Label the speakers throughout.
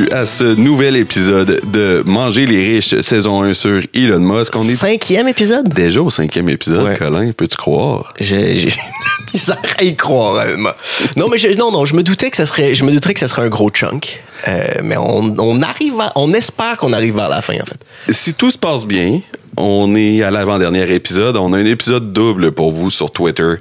Speaker 1: bienvenue à ce nouvel épisode de Manger les riches, saison 1 sur Elon Musk.
Speaker 2: On est 5e épisode?
Speaker 1: Déjà au 5e épisode, ouais. Colin, peux-tu croire?
Speaker 2: J'ai bizarre à y croire, réellement. Non, mais je me doutais que ça serait un gros chunk. Mais on espère qu'on arrive vers la fin, en fait.
Speaker 1: Si tout se passe bien, on est à l'avant-dernier épisode. On a un épisode double pour vous sur Twitter.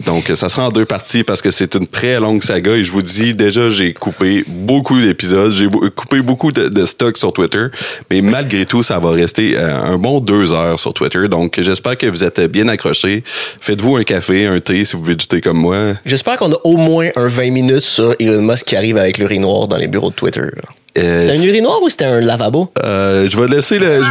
Speaker 1: Donc, ça sera en 2 parties parce que c'est une très longue saga. Et je vous dis, déjà, j'ai coupé beaucoup d'épisodes. J'ai coupé beaucoup de stock sur Twitter. Mais malgré tout, ça va rester un bon 2 heures sur Twitter. Donc, j'espère que vous êtes bien accrochés. Faites-vous un café, un thé, si vous buvez du thé comme moi.
Speaker 2: J'espère qu'on a au moins un 20 minutes sur Elon Musk qui arrive avec l'urinoir dans les bureaux de Twitter. C'était un urinoir ou c'était un lavabo?
Speaker 1: Je vais laisser le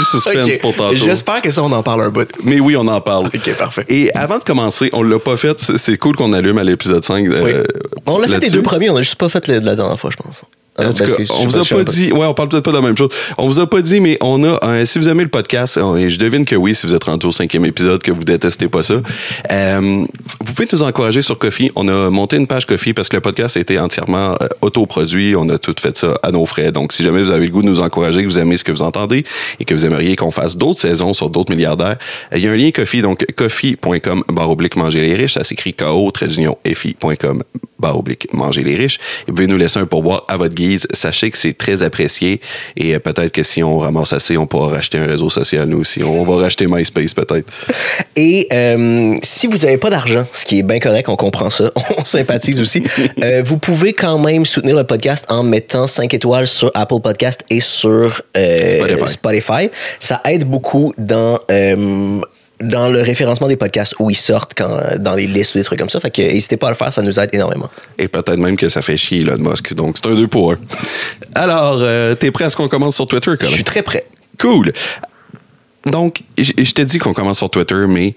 Speaker 1: suspense okay. Pour tantôt.
Speaker 2: J'espère que ça, on en parle un bout.
Speaker 1: Mais oui, on en parle.
Speaker 2: OK, parfait.
Speaker 1: Et avant de commencer, on l'a pas fait. C'est cool qu'on allume à l'épisode 5.
Speaker 2: Oui. On l'a fait les 2 premiers. On a juste pas fait la dernière fois, je pense.
Speaker 1: En tout cas, on vous a pas dit, ouais, on parle peut-être pas de la même chose. On vous a pas dit, mais on a, si vous aimez le podcast, et je devine que oui, si vous êtes rendu au 5e épisode, que vous détestez pas ça, vous pouvez nous encourager sur Ko-fi. On a monté une page Ko-fi parce que le podcast a été entièrement autoproduit. On a tout fait ça à nos frais. Donc, si jamais vous avez le goût de nous encourager, que vous aimez ce que vous entendez et que vous aimeriez qu'on fasse d'autres saisons sur d'autres milliardaires, il y a un lien Ko-fi, donc kofi.com/manger les riches. Ça s'écrit ko-fi.com/manger les riches. Vous pouvez nous laisser un pourboire à votre guise. Sachez que c'est très apprécié et peut-être que si on ramasse assez, on pourra racheter un réseau social, nous aussi. On va racheter MySpace, peut-être.
Speaker 2: Et si vous n'avez pas d'argent, ce qui est bien correct, on comprend ça, on sympathise aussi, vous pouvez quand même soutenir le podcast en mettant 5 étoiles sur Apple Podcast et sur Spotify. Ça aide beaucoup dans le référencement des podcasts où ils sortent dans les listes ou des trucs comme ça. Fait que n'hésitez pas à le faire, ça nous aide énormément.
Speaker 1: Et peut-être même que ça fait chier Elon Musk. Donc, c'est un 2 pour 1. Alors, t'es prêt à ce qu'on commence sur Twitter, Colin?
Speaker 2: Je suis très prêt.
Speaker 1: Cool. Donc, je t'ai dit qu'on commence sur Twitter, mais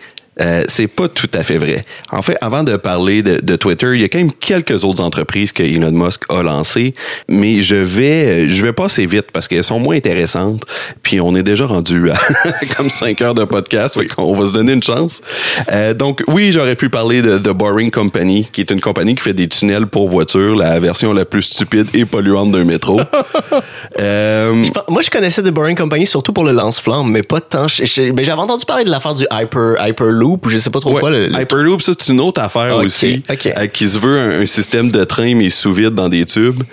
Speaker 1: c'est pas tout à fait vrai. En fait, avant de parler de Twitter, il y a quand même quelques autres entreprises que Elon Musk a lancées, mais je vais passer vite parce qu'elles sont moins intéressantes, puis on est déjà rendu à comme 5 heures de podcast, fait qu'on va se donner une chance. Donc, oui, j'aurais pu parler de The Boring Company, qui est une compagnie qui fait des tunnels pour voitures, la version la plus stupide et polluante d'un métro.
Speaker 2: Moi, je connaissais The Boring Company surtout pour le lance-flamme, mais pas tant. J'avais entendu parler de l'affaire du Hyperloop, ou je sais pas trop quoi.
Speaker 1: Hyperloop, ça, c'est une autre affaire aussi, qui se veut un système de train, mais sous vide dans des tubes,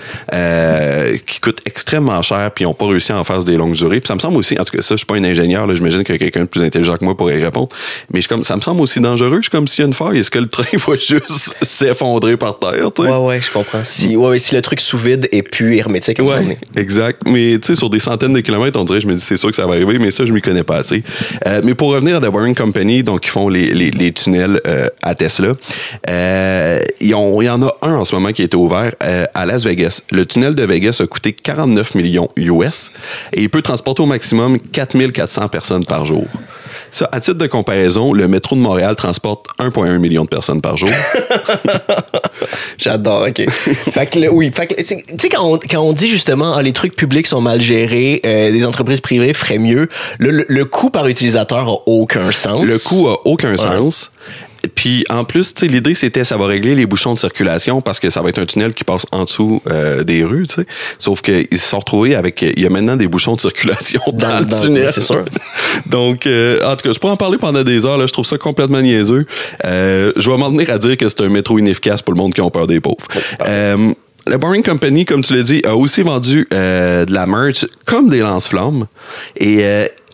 Speaker 1: qui coûte extrêmement cher, puis ils n'ont pas réussi à en faire des longues durées. Puis ça me semble aussi, en tout cas, ça, je suis pas un ingénieur, là, j'imagine que quelqu'un de plus intelligent que moi pourrait y répondre, mais ça me semble aussi dangereux. Je suis comme s'il y a une faille, est-ce que le train va juste s'effondrer par terre, tu sais?
Speaker 2: Ouais, je comprends. Si le truc sous vide est plus hermétique.
Speaker 1: Ouais, exact. Mais tu sais, sur des centaines de kilomètres, on dirait, je me dis, c'est sûr que ça va arriver, mais ça, je m'y connais pas assez. Mais pour revenir à The Boring Company, donc, ils font les tunnels à Tesla. Il y en a un en ce moment qui a été ouvert à Las Vegas. Le tunnel de Vegas a coûté 49 millions US et il peut transporter au maximum 4400 personnes par jour. Ça, à titre de comparaison, le métro de Montréal transporte 1,1 million de personnes par jour.
Speaker 2: J'adore, OK. Fait que tu sais, quand on dit justement les trucs publics sont mal gérés, des entreprises privées feraient mieux, le coût par utilisateur a aucun sens.
Speaker 1: Le coût a aucun sens. Puis en plus, tu sais, l'idée c'était ça va régler les bouchons de circulation parce que ça va être un tunnel qui passe en dessous des rues, tu sais. Sauf qu'ils se sont retrouvés avec, il y a maintenant des bouchons de circulation dans le tunnel.
Speaker 2: C'est sûr.
Speaker 1: Donc, en tout cas, je pourrais en parler pendant des heures. Là, je trouve ça complètement niaiseux. Je vais m'en tenir à dire que c'est un métro inefficace pour le monde qui ont peur des pauvres. La Boring Company, comme tu l'as dit, a aussi vendu de la merch comme des lance-flammes. Et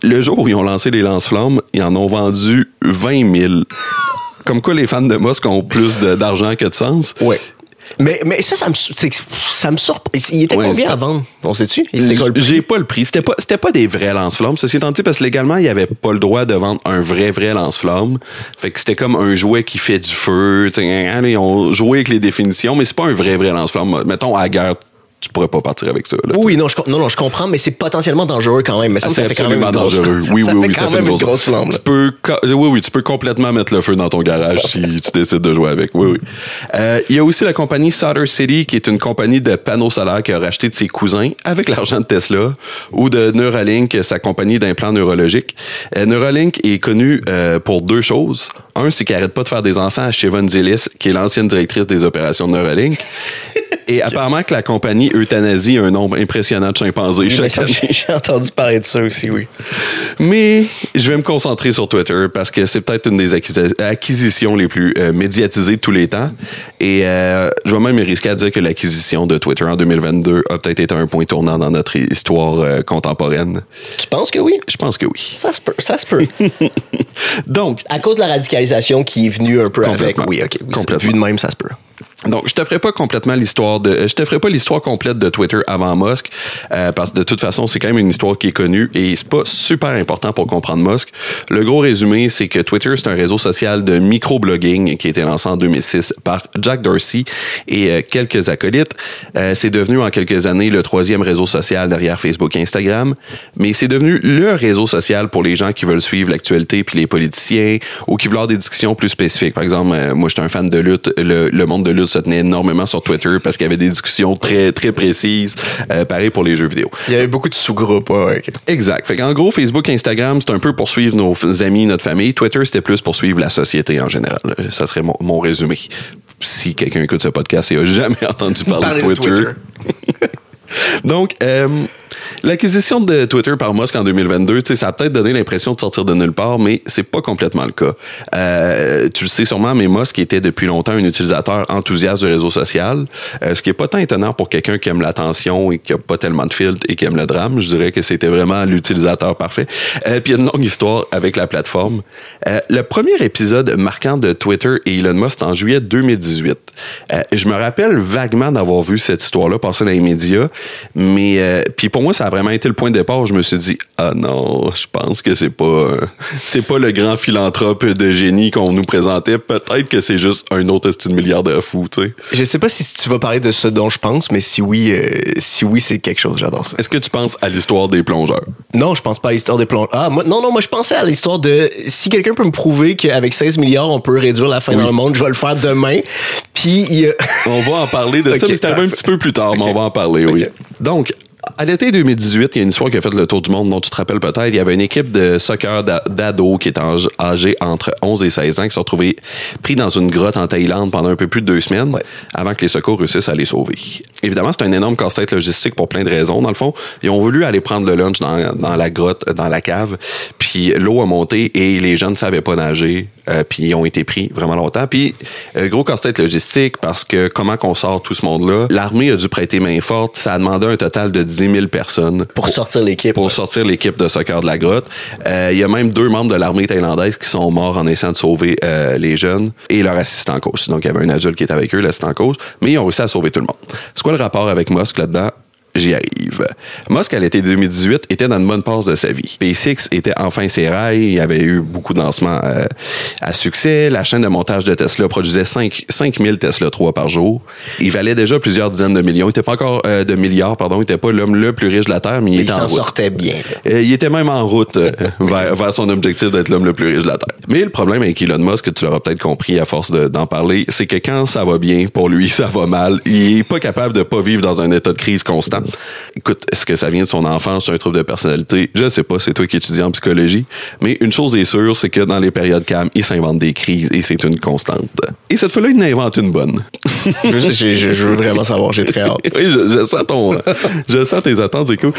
Speaker 1: le jour où ils ont lancé les lance-flammes, ils en ont vendu 20 000. Comme quoi les fans de Musk ont plus d'argent que de sens.
Speaker 2: Oui. Mais ça me surprend. Il était combien à vendre? On sait-tu?
Speaker 1: J'ai pas le prix. C'était pas des vrais lance-flammes. Ceci étant dit, parce que légalement, il n'y avait pas le droit de vendre un vrai lance-flamme. Fait que c'était comme un jouet qui fait du feu. Ils ont joué avec les définitions, mais c'est pas un vrai lance-flamme. Mettons, à la guerre, tu pourrais pas partir avec ça. Là,
Speaker 2: oui, non, je comprends, mais c'est potentiellement dangereux quand même. Mais ça fait quand même une grosse
Speaker 1: dangereux. Oui,
Speaker 2: ça fait quand même une grosse flamme.
Speaker 1: Tu peux complètement mettre le feu dans ton garage si tu décides de jouer avec. Oui. Il y a aussi la compagnie Solar City, qui est une compagnie de panneaux solaires qui a racheté de ses cousins avec l'argent de Tesla, ou de Neuralink, sa compagnie d'implants neurologiques. Neuralink est connu pour 2 choses. Un, c'est qu'il arrête pas de faire des enfants à Siobhan Zilis, qui est l'ancienne directrice des opérations de Neuralink. Et apparemment que la compagnie euthanasie un nombre impressionnant de chimpanzés chaque année.
Speaker 2: J'ai entendu parler de ça aussi, oui.
Speaker 1: Mais je vais me concentrer sur Twitter parce que c'est peut-être une des acquisitions les plus médiatisées de tous les temps. Et je vais même me risquer à dire que l'acquisition de Twitter en 2022 a peut-être été un point tournant dans notre histoire contemporaine.
Speaker 2: Tu penses que oui?
Speaker 1: Je pense que oui.
Speaker 2: Ça se peut.
Speaker 1: Donc,
Speaker 2: à cause de la radicalisation qui est venue un peu avec. Oui, OK. Oui,
Speaker 1: complètement.
Speaker 2: Vu de même, ça se peut.
Speaker 1: Donc, je te ferai pas l'histoire complète de Twitter avant Musk, parce que de toute façon, c'est quand même une histoire qui est connue et c'est pas super important pour comprendre Musk. Le gros résumé, c'est que Twitter, c'est un réseau social de microblogging qui a été lancé en 2006 par Jack Dorsey et quelques acolytes. C'est devenu en quelques années le 3e réseau social derrière Facebook et Instagram, mais c'est devenu le réseau social pour les gens qui veulent suivre l'actualité puis les politiciens ou qui veulent avoir des discussions plus spécifiques. Par exemple, moi, j'étais un fan de lutte, le monde de lutte se tenait énormément sur Twitter parce qu'il y avait des discussions très, très précises. Pareil pour les jeux vidéo.
Speaker 2: Il y avait beaucoup de sous-groupes. Ouais, okay.
Speaker 1: Exact. Fait qu'en gros, Facebook, Instagram, c'est un peu pour suivre nos amis, notre famille. Twitter, c'était plus pour suivre la société en général. Ça serait mon résumé. Si quelqu'un écoute ce podcast et a jamais entendu parler de Twitter. Donc, l'acquisition de Twitter par Musk en 2022, ça a peut-être donné l'impression de sortir de nulle part, mais c'est pas complètement le cas. Tu le sais sûrement, mais Musk était depuis longtemps un utilisateur enthousiaste du réseau social, ce qui est pas tant étonnant pour quelqu'un qui aime l'attention et qui a pas tellement de filtres et qui aime le drame. Je dirais que c'était vraiment l'utilisateur parfait. Puis il y a une longue histoire avec la plateforme. Le premier épisode marquant de Twitter et Elon Musk, en juillet 2018. Je me rappelle vaguement d'avoir vu cette histoire-là passer dans les médias, mais puis pour moi, ça a vraiment été le point de départ où je me suis dit ah non, je pense que c'est pas le grand philanthrope de génie qu'on nous présentait. Peut-être que c'est juste un autre style milliardaire fou, tu sais.
Speaker 2: Je sais pas si tu vas parler de ce dont je pense, mais si oui, c'est quelque chose, j'adore ça.
Speaker 1: Est-ce que tu penses à l'histoire des plongeurs?
Speaker 2: Non, je pense pas à l'histoire des plongeurs. Ah, moi je pensais à l'histoire de si quelqu'un peut me prouver qu'avec 16 milliards, on peut réduire la faim dans le monde, je vais le faire demain. Puis
Speaker 1: on va en parler de ça, mais c'est arrivé un petit peu plus tard, mais on va en parler, oui. Donc, à l'été 2018, il y a une histoire qui a fait le tour du monde dont tu te rappelles peut-être. Il y avait une équipe de soccer d'ados qui étaient âgés entre 11 et 16 ans qui se sont retrouvés pris dans une grotte en Thaïlande pendant un peu plus de 2 semaines avant que les secours réussissent à les sauver. Évidemment, c'est un énorme casse-tête logistique pour plein de raisons. Dans le fond, ils ont voulu aller prendre le lunch dans la grotte, dans la cave, puis l'eau a monté et les gens ne savaient pas nager, puis ils ont été pris vraiment longtemps. Puis, gros casse-tête logistique parce que comment qu'on sort tout ce monde-là? L'armée a dû prêter main forte. Ça a demandé un total de 10 000 personnes.
Speaker 2: Pour sortir l'équipe.
Speaker 1: Pour sortir l'équipe de soccer de la grotte. Il y a même 2 membres de l'armée thaïlandaise qui sont morts en essayant de sauver les jeunes et leur assistant en cause. Donc, il y avait un adulte qui était avec eux, l'assistant en cause, mais ils ont réussi à sauver tout le monde. C'est quoi le rapport avec Musk là-dedans? J'y arrive. Musk, à l'été 2018, était dans une bonne passe de sa vie. SpaceX était enfin ses rails. Il y avait eu beaucoup de lancements à succès. La chaîne de montage de Tesla produisait 5000 Tesla 3 par jour. Il valait déjà plusieurs dizaines de millions. Il n'était pas encore de milliards, pardon. Il n'était pas l'homme le plus riche de la Terre, mais il était en route.
Speaker 2: Il s'en sortait bien.
Speaker 1: Il était même en route vers son objectif d'être l'homme le plus riche de la Terre. Mais le problème avec Elon Musk, tu l'auras peut-être compris à force d'en parler, c'est que quand ça va bien, pour lui, ça va mal. Il est pas capable de pas vivre dans un état de crise constant. Écoute, est-ce que ça vient de son enfance, un trouble de personnalité? Je sais pas, c'est toi qui étudies en psychologie. Mais une chose est sûre, c'est que dans les périodes calmes, il s'invente des crises et c'est une constante. Et cette fois-là, il en invente une bonne.
Speaker 2: je veux vraiment savoir, j'ai très hâte.
Speaker 1: Oui, je sens tes attentes, c'est cool.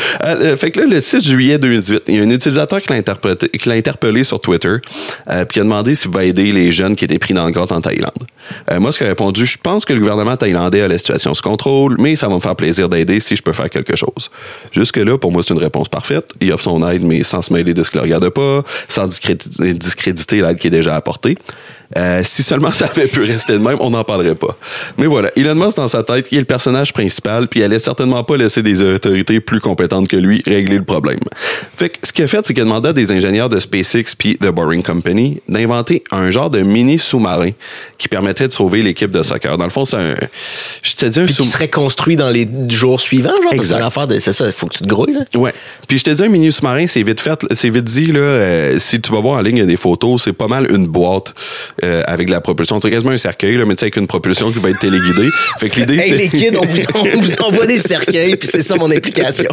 Speaker 1: Fait que là, le 6 juillet 2018, il y a un utilisateur qui l'a interpellé sur Twitter puis qui a demandé s'il va aider les jeunes qui étaient pris dans le grotte en Thaïlande. Moi, ce qu'il a répondu, je pense que le gouvernement thaïlandais a la situation sous contrôle, mais ça va me faire plaisir d'aider si je peux faire quelque chose. Jusque-là, pour moi, c'est une réponse parfaite. Il offre son aide, mais sans se mêler de ce qu'il ne regarde pas, sans discréditer l'aide qui est déjà apportée. Si seulement ça avait pu rester de même, on n'en parlerait pas. Mais voilà, Elon Musk, dans sa tête, il est le personnage principal, puis il allait certainement pas laisser des autorités plus compétentes que lui régler le problème. Fait que ce qu'il a fait, c'est qu'il a demandé à des ingénieurs de SpaceX puis The Boring Company d'inventer un genre de mini sous-marin qui permettait de sauver l'équipe de soccer. Dans le fond, c'est un... Je te dis un
Speaker 2: qui serait construit dans les jours suivants, genre? Exact. C'est une affaire de... C'est ça, il faut que tu te grouilles, là?
Speaker 1: Ouais. Puis je te dis, un mini sous-marin, c'est vite fait, c'est vite dit, là. Si tu vas voir en ligne, il y a des photos, c'est pas mal une boîte avec de la propulsion. C'est quasiment un cercueil, là, mais tu sais, avec une propulsion qui va être téléguidée. Fait que l'idée,
Speaker 2: hey, les kids, on vous envoie des cercueils, puis c'est ça mon implication.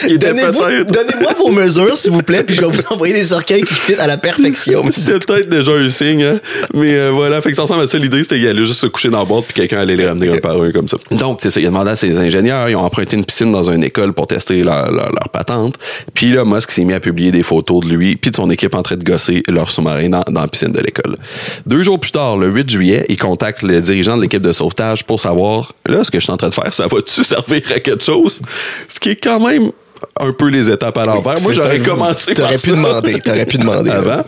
Speaker 2: Donnez-moi vos mesures, s'il vous plaît, puis je vais vous envoyer des cercueils qui fit à la perfection.
Speaker 1: C'est peut-être déjà un signe, hein? Mais voilà, fait que ça ressemble à ça. L'idée, c'était qu'il allait juste se coucher dans la boîte, puis quelqu'un allait les ramener un par un comme ça. Donc, c'est ça. Il a demandé à ses ingénieurs, ils ont emprunté une piscine dans une école pour tester leur patente. Puis là, Musk s'est mis à publier des photos de lui puis de son équipe en train de gosser leur sous-marin dans la piscine de l'école. 2 jours plus tard, le 8 juillet, il contacte le dirigeant de l'équipe de sauvetage pour savoir, là, ce que je suis en train de faire, ça va-tu servir à quelque chose? Ce qui est quand même un peu les étapes à l'envers. Moi, j'aurais commencé par ça.
Speaker 2: T'aurais pu demander.
Speaker 1: Avant.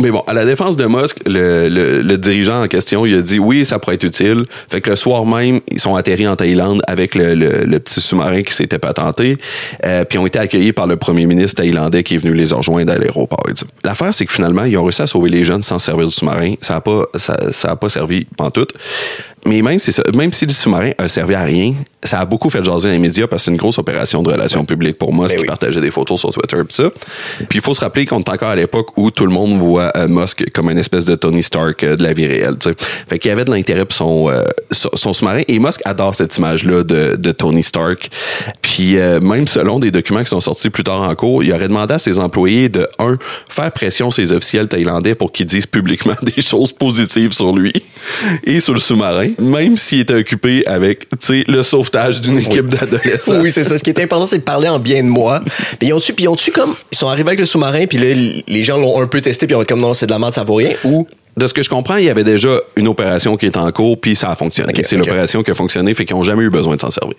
Speaker 1: Mais bon, à la défense de Musk, le dirigeant en question, il a dit oui, ça pourrait être utile. Fait que le soir même, ils sont atterris en Thaïlande avec le petit sous-marin qui s'était patenté, puis ont été accueillis par le premier ministre thaïlandais qui est venu les rejoindre à l'aéroport. L'affaire, c'est que finalement, ils ont réussi à sauver les jeunes sans servir du sous-marin. Ça a pas servi pantoute. Mais même si le sous-marin a servi à rien, ça a beaucoup fait jaser dans les médias parce que c'est une grosse opération de relations publiques pour Musk qui partageait des photos sur Twitter et ça. Puis il faut se rappeler qu'on est encore à l'époque où tout le monde voit Musk comme une espèce de Tony Stark de la vie réelle. T'sais. Fait qu'il y avait de l'intérêt pour son sous-marin. Et Musk adore cette image-là de Tony Stark. Puis même selon des documents qui sont sortis plus tard en cours, il aurait demandé à ses employés de, faire pression sur les officiels thaïlandais pour qu'ils disent publiquement des choses positives sur lui et sur le sous-marin. Même s'il était occupé avec, le sauvetage d'une équipe d'adolescents.
Speaker 2: Oui, c'est ça. Ce qui est important, c'est de parler en bien de moi. Puis ils sont arrivés avec le sous-marin, puis là, les gens l'ont un peu testé, puis ils ont été comme non, c'est de la merde, ça vaut rien. Ou
Speaker 1: de ce que je comprends, il y avait déjà une opération qui est en cours, puis ça a fonctionné. C'est l'opération qui a fonctionné, fait qu'ils n'ont jamais eu besoin de s'en servir.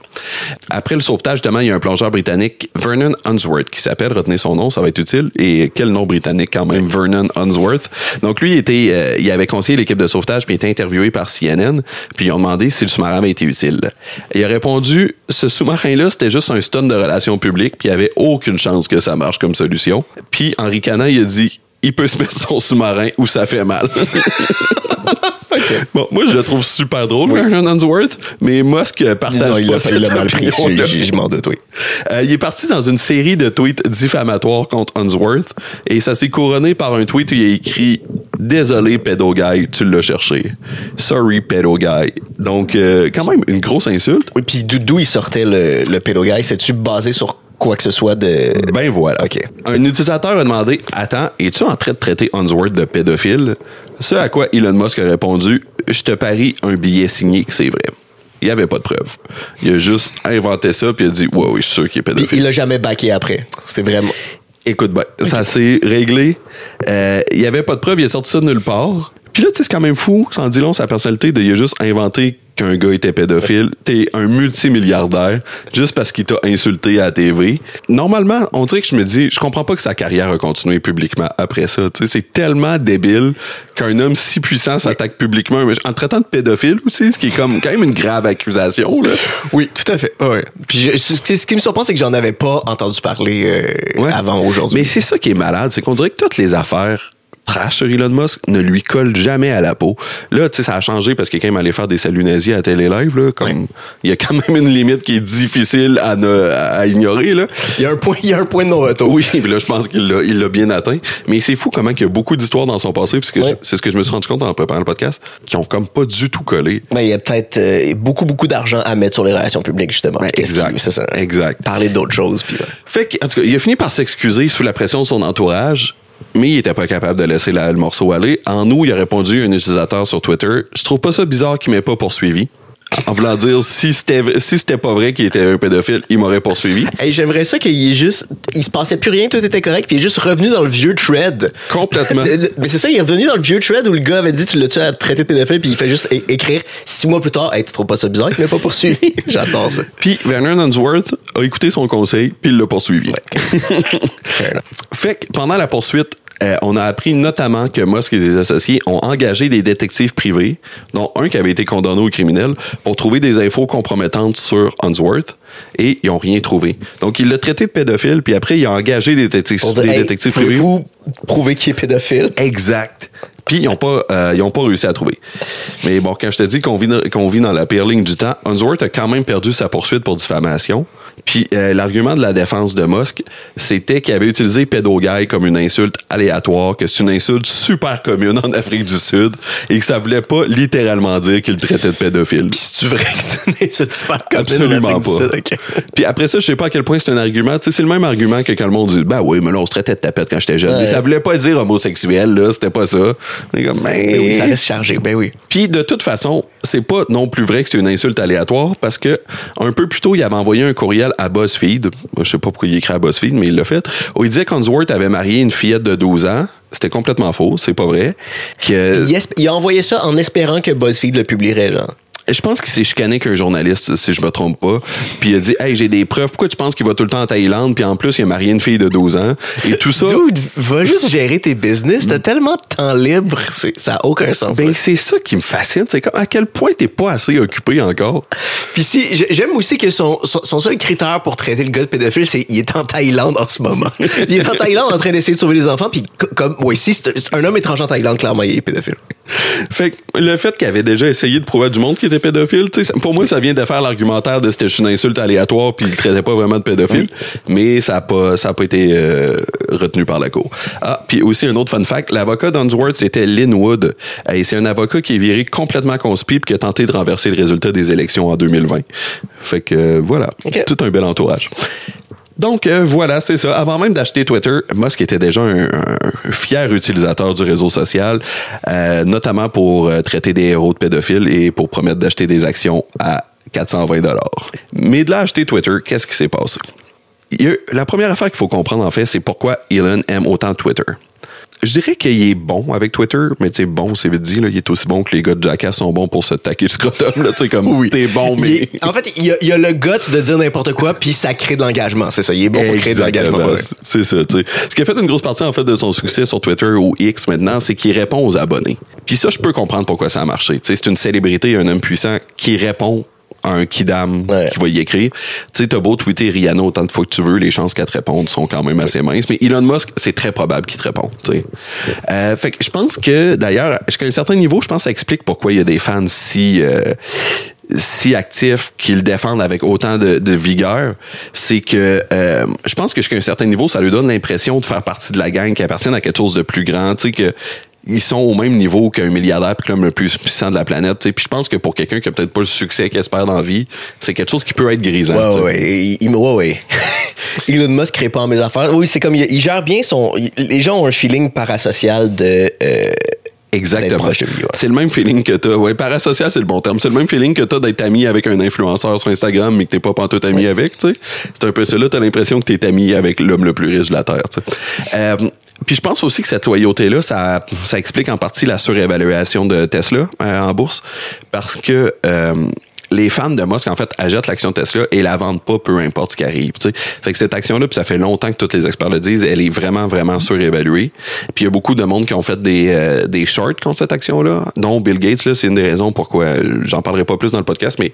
Speaker 1: Après le sauvetage, justement, il y a un plongeur britannique, Vernon Unsworth, qui s'appelle, retenez son nom, ça va être utile. Et quel nom britannique quand même, Vernon Unsworth. Donc lui, il avait conseillé l'équipe de sauvetage, puis il était interviewé par CNN, puis ils ont demandé si le sous-marin avait été utile. Il a répondu, ce sous-marin-là, c'était juste un stunt de relations publiques, puis il n'y avait aucune chance que ça marche comme solution. Puis Henri Canat, il a dit, il peut se mettre son sous-marin où ça fait mal. Okay. Bon, moi, je le trouve super drôle, Vernon Unsworth, mais Musk partage pas cette opinion-là.
Speaker 2: Je m'en doute, oui.
Speaker 1: Il est parti dans une série de tweets diffamatoires contre Unsworth, et ça s'est couronné par un tweet où il a écrit « Désolé, pédo guy, tu l'as cherché. Sorry, pédo guy. » Donc, quand même, une grosse insulte.
Speaker 2: Oui, puis d'où il sortait le pédo guy? C'est-tu basé sur quoi que ce soit de...
Speaker 1: Ben voilà.
Speaker 2: OK.
Speaker 1: Un utilisateur a demandé « Attends, es-tu en train de traiter Unsworth de pédophile? » Ce à quoi Elon Musk a répondu « Je te parie un billet signé que c'est vrai. » Il n'y avait pas de preuve. Il a juste inventé ça puis il a dit « Ouais, oui, je suis sûr qu'il est pédophile. »
Speaker 2: Puis il l'a jamais backé après. C'était vraiment...
Speaker 1: Écoute, ben, ça s'est réglé. Il n'y avait pas de preuve, il a sorti ça de nulle part. Puis là, tu sais, c'est quand même fou, ça en dit long sa personnalité, il a juste inventé qu'un gars était pédophile. T'es un multimilliardaire juste parce qu'il t'a insulté à la TV. Normalement, on dirait que je me dis, je comprends pas que sa carrière a continué publiquement après ça. Tu sais, c'est tellement débile qu'un homme si puissant s'attaque publiquement en traitant de pédophile aussi, ce qui est comme quand même une grave accusation, là.
Speaker 2: Oui, tout à fait. Ouais. Puis ce qui me surprend, c'est que j'en avais pas entendu parler avant aujourd'hui.
Speaker 1: Mais c'est ça qui est malade, c'est qu'on dirait que toutes les affaires trash sur Elon Musk ne lui colle jamais à la peau. Là, tu sais, ça a changé parce que quand même allait faire des saluts nazis à Télé Live, là, comme il y a quand même une limite qui est difficile à ignorer, là.
Speaker 2: Il y a un point de non-retour.
Speaker 1: Oui, puis là, je pense qu'il l'a bien atteint. Mais c'est fou comment il y a beaucoup d'histoires dans son passé, parce que c'est ce que je me suis rendu compte en préparant le podcast, qui ont comme pas du tout collé.
Speaker 2: Ben, il y a peut-être beaucoup d'argent à mettre sur les relations publiques, justement.
Speaker 1: Ben, exact.
Speaker 2: C'est ça.
Speaker 1: Exact.
Speaker 2: Parler d'autres choses, puis là.
Speaker 1: Fait qu'en tout cas, il a fini par s'excuser sous la pression de son entourage, mais il était pas capable de laisser le morceau aller. En août, il a répondu à un utilisateur sur Twitter. Je trouve pas ça bizarre qu'il m'ait pas poursuivi. En voulant dire, si c'était pas vrai qu'il était un pédophile, il m'aurait poursuivi.
Speaker 2: Hey, j'aimerais ça qu'il y ait juste... Il se passait plus rien, tout était correct, puis il est juste revenu dans le vieux thread.
Speaker 1: Complètement.
Speaker 2: Mais c'est ça, il est revenu dans le vieux thread où le gars avait dit, tu l'as-tu à traiter de pédophile, puis il fait juste écrire 6 mois plus tard, hey, tu trouves pas ça bizarre qu'il m'ait pas poursuivi? J'adore ça.
Speaker 1: Puis Vernon Unsworth a écouté son conseil, puis il l'a poursuivi. Ouais. Fait que pendant la poursuite, on a appris notamment que Musk et ses associés ont engagé des détectives privés, dont un qui avait été condamné au criminel, pour trouver des infos compromettantes sur Unsworth, et ils n'ont rien trouvé. Donc, il l'a traité de pédophile, puis après, il a engagé des détective privés.
Speaker 2: Pouvez-vous prouver qu'il est pédophile?
Speaker 1: Exact. Puis, ils n'ont pas réussi à trouver. Mais bon, quand je te dis qu'on vit dans la pire ligne du temps, Unsworth a quand même perdu sa poursuite pour diffamation. Puis l'argument de la défense de Musk, c'était qu'il avait utilisé pédoguy comme une insulte aléatoire, que c'est une insulte super commune en Afrique du Sud et que ça voulait pas littéralement dire qu'il le traitait de pédophile.
Speaker 2: Puis c'est vrai que c'est une insulte super commune
Speaker 1: Absolument
Speaker 2: en Afrique
Speaker 1: pas.
Speaker 2: du Sud, okay.
Speaker 1: Puis après ça, je sais pas à quel point c'est un argument. Tu sais, c'est le même argument que quand le monde dit ben oui, mais là, on se traitait de tapette quand j'étais jeune. Mais ça voulait pas dire homosexuel, là, c'était pas ça. Comme,
Speaker 2: Ben oui, ça reste chargé, ben oui.
Speaker 1: Puis de toute façon, c'est pas non plus vrai que c'est une insulte aléatoire parce que un peu plus tôt, il avait envoyé un courriel à BuzzFeed. Moi, je sais pas pourquoi il écrit à BuzzFeed, mais il l'a fait. Où il disait qu'Unsworth avait marié une fillette de 12 ans. C'était complètement faux, c'est pas vrai.
Speaker 2: Il a envoyé ça en espérant que BuzzFeed le publierait, genre.
Speaker 1: Je pense qu'il s'est chicané qu'un journaliste, si je me trompe pas. Puis il a dit, hey, j'ai des preuves. Pourquoi tu penses qu'il va tout le temps en Thaïlande? Puis en plus, il a marié une fille de 12 ans. Et tout ça.
Speaker 2: Dude, va juste gérer tes business. T'as tellement de temps libre. Ça n'a aucun sens.
Speaker 1: Ben, c'est ça qui me fascine. C'est comme à quel point t'es pas assez occupé encore.
Speaker 2: Puis si, j'aime aussi que son seul critère pour traiter le gars de pédophile, c'est qu'il est en Thaïlande en ce moment. Il est en Thaïlande en train d'essayer de sauver les enfants. Puis comme, oui, si c'est un homme étranger en Thaïlande, clairement, il est pédophile.
Speaker 1: Fait que le fait qu'il avait déjà essayé de prouver à du monde qu'il était pédophile, pour moi, ça vient de faire l'argumentaire de c'était une insulte aléatoire puis il ne traitait pas vraiment de pédophile. Oui. Mais ça n'a pas été retenu par la cour. Ah, puis aussi un autre fun fact, l'avocat d'Unsworth, c'était Lynn Wood. Et c'est un avocat qui est viré complètement conspi puis qui a tenté de renverser le résultat des élections en 2020. Fait que voilà, okay. Tout un bel entourage. Donc, voilà, c'est ça. Avant même d'acheter Twitter, Musk était déjà un fier utilisateur du réseau social, notamment pour traiter des héros de pédophiles et pour promettre d'acheter des actions à 420$. Mais de là à acheter Twitter, qu'est-ce qui s'est passé? La première affaire qu'il faut comprendre, en fait, c'est pourquoi Elon aime autant Twitter. Je dirais qu'il est bon avec Twitter, mais tu sais, bon, c'est vite dit, là, il est aussi bon que les gars de Jackass sont bons pour se taquer le scrotum, là, tu sais, comme, oui. T'es bon, mais...
Speaker 2: En fait, il y a le gut de dire n'importe quoi, puis ça crée de l'engagement, c'est ça, il est bon pour créer de l'engagement. Ouais.
Speaker 1: C'est ça, tu sais. Ce qui a fait une grosse partie, en fait, de son succès sur Twitter ou X maintenant, c'est qu'il répond aux abonnés. Puis ça, je peux comprendre pourquoi ça a marché. Tu sais, c'est une célébrité, un homme puissant qui répond un kidam qui va y écrire. Tu sais, t'as beau tweeter Rihanna autant de fois que tu veux, les chances qu'elle te réponde sont quand même assez minces. Mais Elon Musk, c'est très probable qu'il te réponde. Tu sais. Fait que je pense que, d'ailleurs, jusqu'à un certain niveau, je pense que ça explique pourquoi il y a des fans si actifs qui le défendent avec autant de vigueur. C'est que je pense que jusqu'à un certain niveau, ça lui donne l'impression de faire partie de la gang qui appartient à quelque chose de plus grand. Tu sais, que ils sont au même niveau qu'un milliardaire puis l'homme le plus puissant de la planète. T'sais. Puis je pense que pour quelqu'un qui a peut-être pas le succès qu'il espère dans la vie, c'est quelque chose qui peut être grisant.
Speaker 2: Ouais. Elon Musk crée pas en mes affaires. Oui, c'est comme il gère bien son... Les gens ont un feeling parasocial de...
Speaker 1: Exactement. C'est le même feeling que t'as. Ouais, parasocial, c'est le bon terme. C'est le même feeling que t'as d'être ami avec un influenceur sur Instagram, mais que t'es pas pantoute ami avec, tu sais. C'est un peu ça là, t'as l'impression que t'es ami avec l'homme le plus riche de la Terre, tu sais. Puis je pense aussi que cette loyauté-là, ça explique en partie la surévaluation de Tesla en bourse, parce que les fans de Musk, en fait, achètent l'action Tesla et la vendent pas, peu importe ce qui arrive. T'sais. Fait que cette action-là, puis ça fait longtemps que tous les experts le disent, elle est vraiment, vraiment surévaluée. Puis il y a beaucoup de monde qui ont fait des shorts contre cette action-là, dont Bill Gates, là, c'est une des raisons pourquoi, j'en parlerai pas plus dans le podcast, mais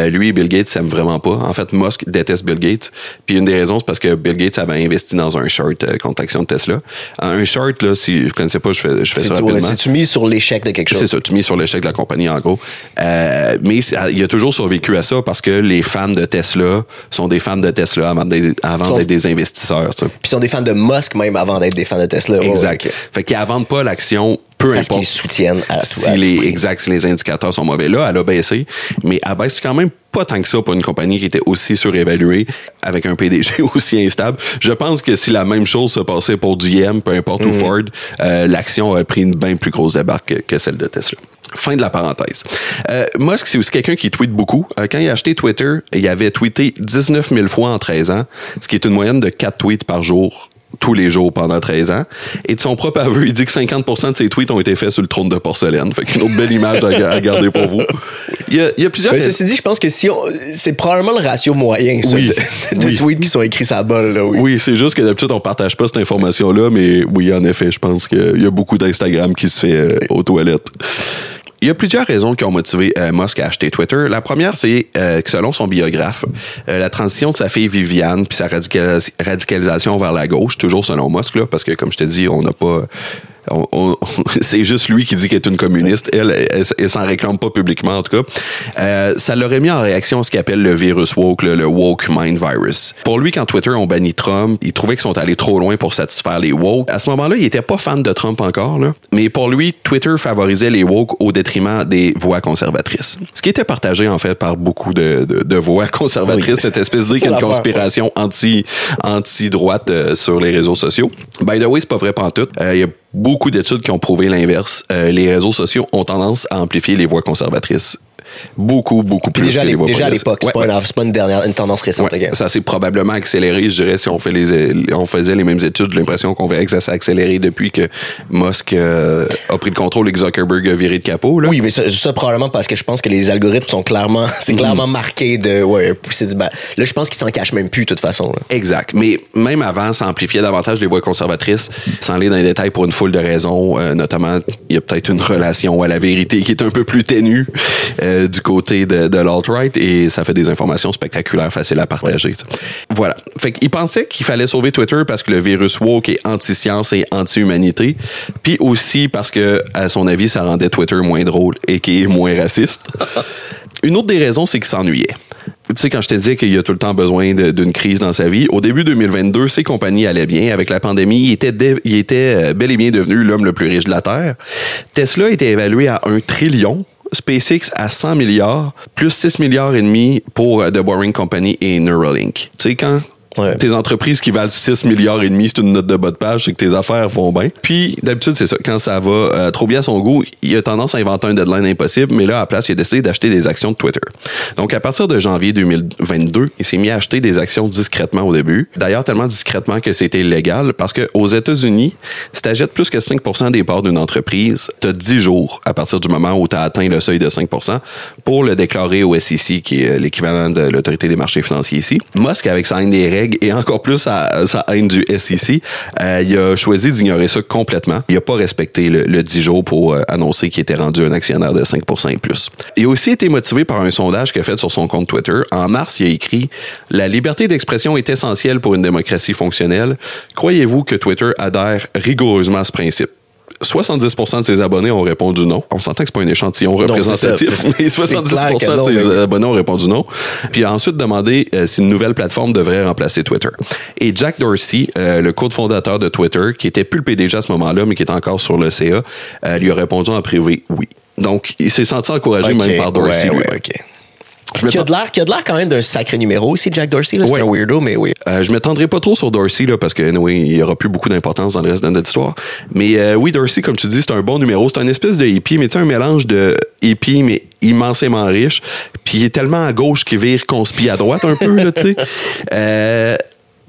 Speaker 1: lui et Bill Gates s'aiment vraiment pas. En fait, Musk déteste Bill Gates. Puis une des raisons, c'est parce que Bill Gates avait investi dans un short contre l'action de Tesla. Un short, là, si vous connaissez pas, je fais ça rapidement.
Speaker 2: C'est-tu mis sur l'échec de quelque chose?
Speaker 1: C'est ça, tu mis sur l'échec de la compagnie, en gros. Mais il y a toujours survécu à ça parce que les fans de Tesla sont des fans de Tesla avant d'être des investisseurs. T'sais.
Speaker 2: Puis ils sont des fans de Musk même avant d'être des fans de Tesla.
Speaker 1: Exact. Ouais. Fait qu'ils ne vendent pas l'action, peu
Speaker 2: parce
Speaker 1: importe.
Speaker 2: Qu'ils soutiennent à
Speaker 1: si les indicateurs sont mauvais. Là, elle a baissé, mais elle baisse quand même pas tant que ça pour une compagnie qui était aussi surévaluée avec un PDG aussi instable. Je pense que si la même chose se passait pour GM, peu importe, ou Ford, l'action aurait pris une bien plus grosse débarque que celle de Tesla. Fin de la parenthèse. Musk, c'est aussi quelqu'un qui tweete beaucoup. Quand il a acheté Twitter, il avait tweeté 19 000 fois en 13 ans, ce qui est une moyenne de 4 tweets par jour, tous les jours pendant 13 ans. Et de son propre aveu, il dit que 50% de ses tweets ont été faits sur le trône de porcelaine. Fait qu'une autre belle image à garder pour vous. Il y a plusieurs...
Speaker 2: Ceci dit, je pense que c'est probablement le ratio moyen ça, de tweets qui sont écrits sur la balle. Là,
Speaker 1: oui, c'est juste que d'habitude, on partage pas cette information-là, mais oui, en effet, je pense qu'il y a beaucoup d'Instagram qui se fait aux toilettes. Il y a plusieurs raisons qui ont motivé Musk à acheter Twitter. La première, c'est que selon son biographe, la transition de sa fille Viviane puis sa radicalisation vers la gauche, toujours selon Musk, là, parce que comme je te dis, on n'a pas c'est juste lui qui dit qu'elle est une communiste. Elle s'en réclame pas publiquement, en tout cas. Ça l'aurait mis en réaction à ce qu'il appelle le virus woke, le woke mind virus. Pour lui, quand Twitter ont banni Trump, il trouvait qu'ils sont allés trop loin pour satisfaire les woke. À ce moment-là, il était pas fan de Trump encore, là. Mais pour lui, Twitter favorisait les woke au détriment des voix conservatrices. Ce qui était partagé, en fait, par beaucoup de voix conservatrices, cette espèce d'idée qu'il y a une conspiration anti-droite sur les réseaux sociaux. By the way, c'est pas vrai pantoute. Il y a beaucoup d'études qui ont prouvé l'inverse. Les réseaux sociaux ont tendance à amplifier les voix conservatrices. Beaucoup plus
Speaker 2: déjà,
Speaker 1: que les voix
Speaker 2: déjà à l'époque, c'est pas une tendance récente.
Speaker 1: Ouais, ça s'est probablement accéléré, je dirais, si on faisait les mêmes études, j'ai l'impression qu'on verrait que ça s'est accéléré depuis que Musk a pris le contrôle et que Zuckerberg a viré de capot. Là.
Speaker 2: Oui, mais ça probablement parce que je pense que les algorithmes sont clairement marqués de pousser du bas. Là, je pense qu'ils s'en cachent même plus de toute façon. Là.
Speaker 1: Exact. Mais même avant, ça amplifiait davantage les voix conservatrices, sans aller dans les détails pour une foule de raisons. Notamment, il y a peut-être une relation à la vérité qui est un peu plus ténue. Du côté de l'alt-right et ça fait des informations spectaculaires faciles à partager. Ouais. Voilà. Fait qu'il pensait qu'il fallait sauver Twitter parce que le virus woke est anti-science et anti-humanité, puis aussi parce que, à son avis, ça rendait Twitter moins drôle et qu'il est moins raciste. Une autre des raisons, c'est qu'il s'ennuyait. Tu sais, quand je te dis qu'il a tout le temps besoin d'une crise dans sa vie, au début 2022, ses compagnies allaient bien. Avec la pandémie, il était bel et bien devenu l'homme le plus riche de la Terre. Tesla était évalué à 1 trillion. SpaceX à 100 milliards, plus 6 milliards et demi pour The Boring Company et Neuralink. Tu sais, quand tes entreprises qui valent 6 milliards et demi, c'est une note de bas de page, c'est que tes affaires vont bien. Puis, d'habitude, c'est ça. Quand ça va trop bien à son goût, il a tendance à inventer un deadline impossible, mais là, à la place, il a décidé d'acheter des actions de Twitter. Donc, à partir de janvier 2022, il s'est mis à acheter des actions discrètement au début. D'ailleurs, tellement discrètement que c'était illégal, parce qu'aux États-Unis, si tu achètes plus que 5% des parts d'une entreprise, tu as 10 jours à partir du moment où tu as atteint le seuil de 5% pour le déclarer au SEC, qui est l'équivalent de l'autorité des marchés financiers ici. Musk, avec sa haine des règles et encore plus sa haine du SEC, il a choisi d'ignorer ça complètement. Il n'a pas respecté le 10 jours pour annoncer qu'il était rendu un actionnaire de 5% et plus. Il a aussi été motivé par un sondage qu'il a fait sur son compte Twitter. En mars, il a écrit « La liberté d'expression est essentielle pour une démocratie fonctionnelle. Croyez-vous que Twitter adhère rigoureusement à ce principe? » 70% de ses abonnés ont répondu non. On s'entend que c'est pas un échantillon représentatif, mais 70% de ses abonnés ont répondu non. Puis il a ensuite demandé si une nouvelle plateforme devrait remplacer Twitter. Et Jack Dorsey, le cofondateur de Twitter, qui était plus le PDG à ce moment-là, mais qui est encore sur le CA, lui a répondu en privé oui. Donc, il s'est senti encouragé même par Dorsey.
Speaker 2: Qui a de l'air quand même d'un sacré numéro aussi, Jack Dorsey. Là, c'est un weirdo, mais oui.
Speaker 1: Je m'étendrai pas trop sur Dorsey là, parce que il y aura plus beaucoup d'importance dans le reste de notre histoire. Mais oui, Dorsey, comme tu dis, c'est un bon numéro. C'est une espèce de hippie, mais tu sais, un mélange de hippie, mais immensément riche. Puis il est tellement à gauche qu'il vire conspi à droite un peu, là, tu sais.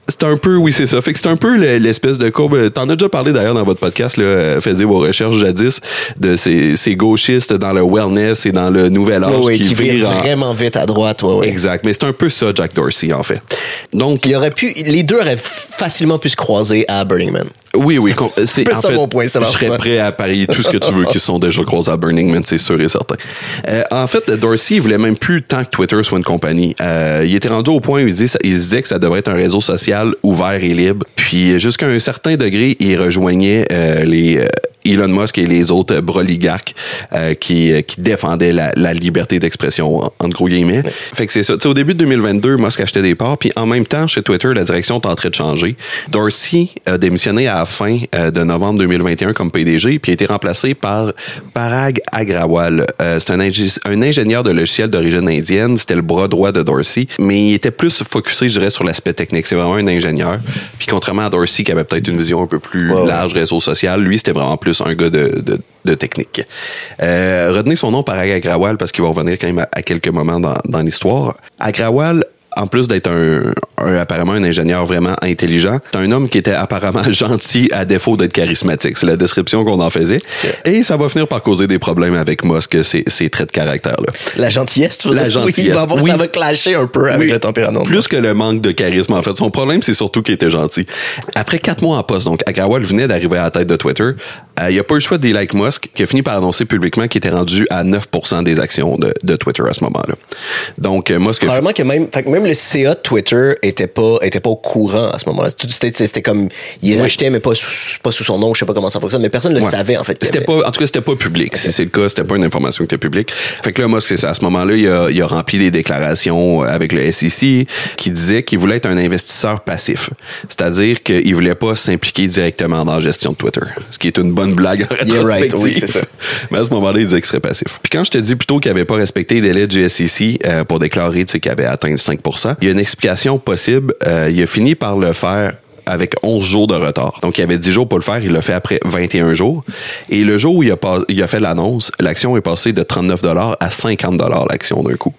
Speaker 1: C'est un peu, oui, c'est ça. Fait que c'est un peu l'espèce de courbe. T'en as déjà parlé d'ailleurs dans votre podcast, là, faisiez vos recherches jadis de ces gauchistes dans le wellness et dans le nouvel âge
Speaker 2: qui virent vraiment vite à droite.
Speaker 1: Exact. Mais c'est un peu ça, Jack Dorsey, en fait. Donc,
Speaker 2: les deux auraient facilement pu se croiser à Burning Man.
Speaker 1: Oui.
Speaker 2: C'est en fait, mon point,
Speaker 1: je serais prêt à parier tout ce que tu veux qu'ils sont déjà croisés à Burning Man, c'est sûr et certain. En fait, Dorsey, il voulait même plus tant que Twitter soit une compagnie. Il était rendu au point où il disait que ça devrait être un réseau social ouvert et libre. Puis, jusqu'à un certain degré, il rejoignait les Elon Musk et les autres broligarques qui défendaient la liberté d'expression, entre gros guillemets. Ouais. Fait que c'est ça. T'sais, au début de 2022, Musk achetait des parts, puis en même temps, chez Twitter, la direction est en train de changer. Dorsey a démissionné à la fin de novembre 2021 comme PDG, puis a été remplacé par Parag Agrawal. C'est un ingénieur de logiciel d'origine indienne. C'était le bras droit de Dorsey, mais il était plus focusé, je dirais, sur l'aspect technique. C'est vraiment un ingénieur. Puis contrairement à Dorsey, qui avait peut-être une vision un peu plus large réseau social, lui, c'était vraiment plus un gars de technique. Retenez son nom, Parag Agrawal, parce qu'il va revenir quand même à quelques moments dans l'histoire. Agrawal, en plus d'être apparemment un ingénieur vraiment intelligent, c'est un homme qui était apparemment gentil à défaut d'être charismatique. C'est la description qu'on en faisait. Okay. Et ça va finir par causer des problèmes avec Musk, ces traits de caractère-là.
Speaker 2: La gentillesse, tu veux dire? La gentillesse. Ça va clasher un peu avec le tempérament.
Speaker 1: Plus que le manque de charisme, en fait. Son problème, c'est surtout qu'il était gentil. Après 4 mois en poste, donc Agrawal venait d'arriver à la tête de Twitter, il n'a pas eu le choix de dealer avec Musk, qui a fini par annoncer publiquement qu'il était rendu à 9% des actions de Twitter à ce moment-là. Donc, Musk...
Speaker 2: Probablement que même même le CA de Twitter était pas au courant à ce moment-là. C'était comme, ils les achetaient, mais pas sous son nom, je sais pas comment ça fonctionne, mais personne ne le savait, en fait.
Speaker 1: En tout cas, c'était pas public. Si c'est le cas, c'était pas une information qui était publique. Fait que là, Musk, c'est ça. À ce moment-là, il a rempli des déclarations avec le SEC qui disait qu'il voulait être un investisseur passif. C'est-à-dire qu'il voulait pas s'impliquer directement dans la gestion de Twitter. Ce qui est une bonne blague en rétrospective.
Speaker 2: Right. Oui, c'est ça.
Speaker 1: Mais à ce moment-là, il disait qu'il serait passif. Puis quand je te dis plutôt qu'il avait pas respecté les délais du SEC pour déclarer qu'il avait atteint le 5%, il y a une explication possible. Il a fini par le faire avec 11 jours de retard. Donc, il y avait 10 jours pour le faire. Il l'a fait après 21 jours. Et le jour où il a fait l'annonce, l'action est passée de 39 $ à 50 $ l'action d'un coup.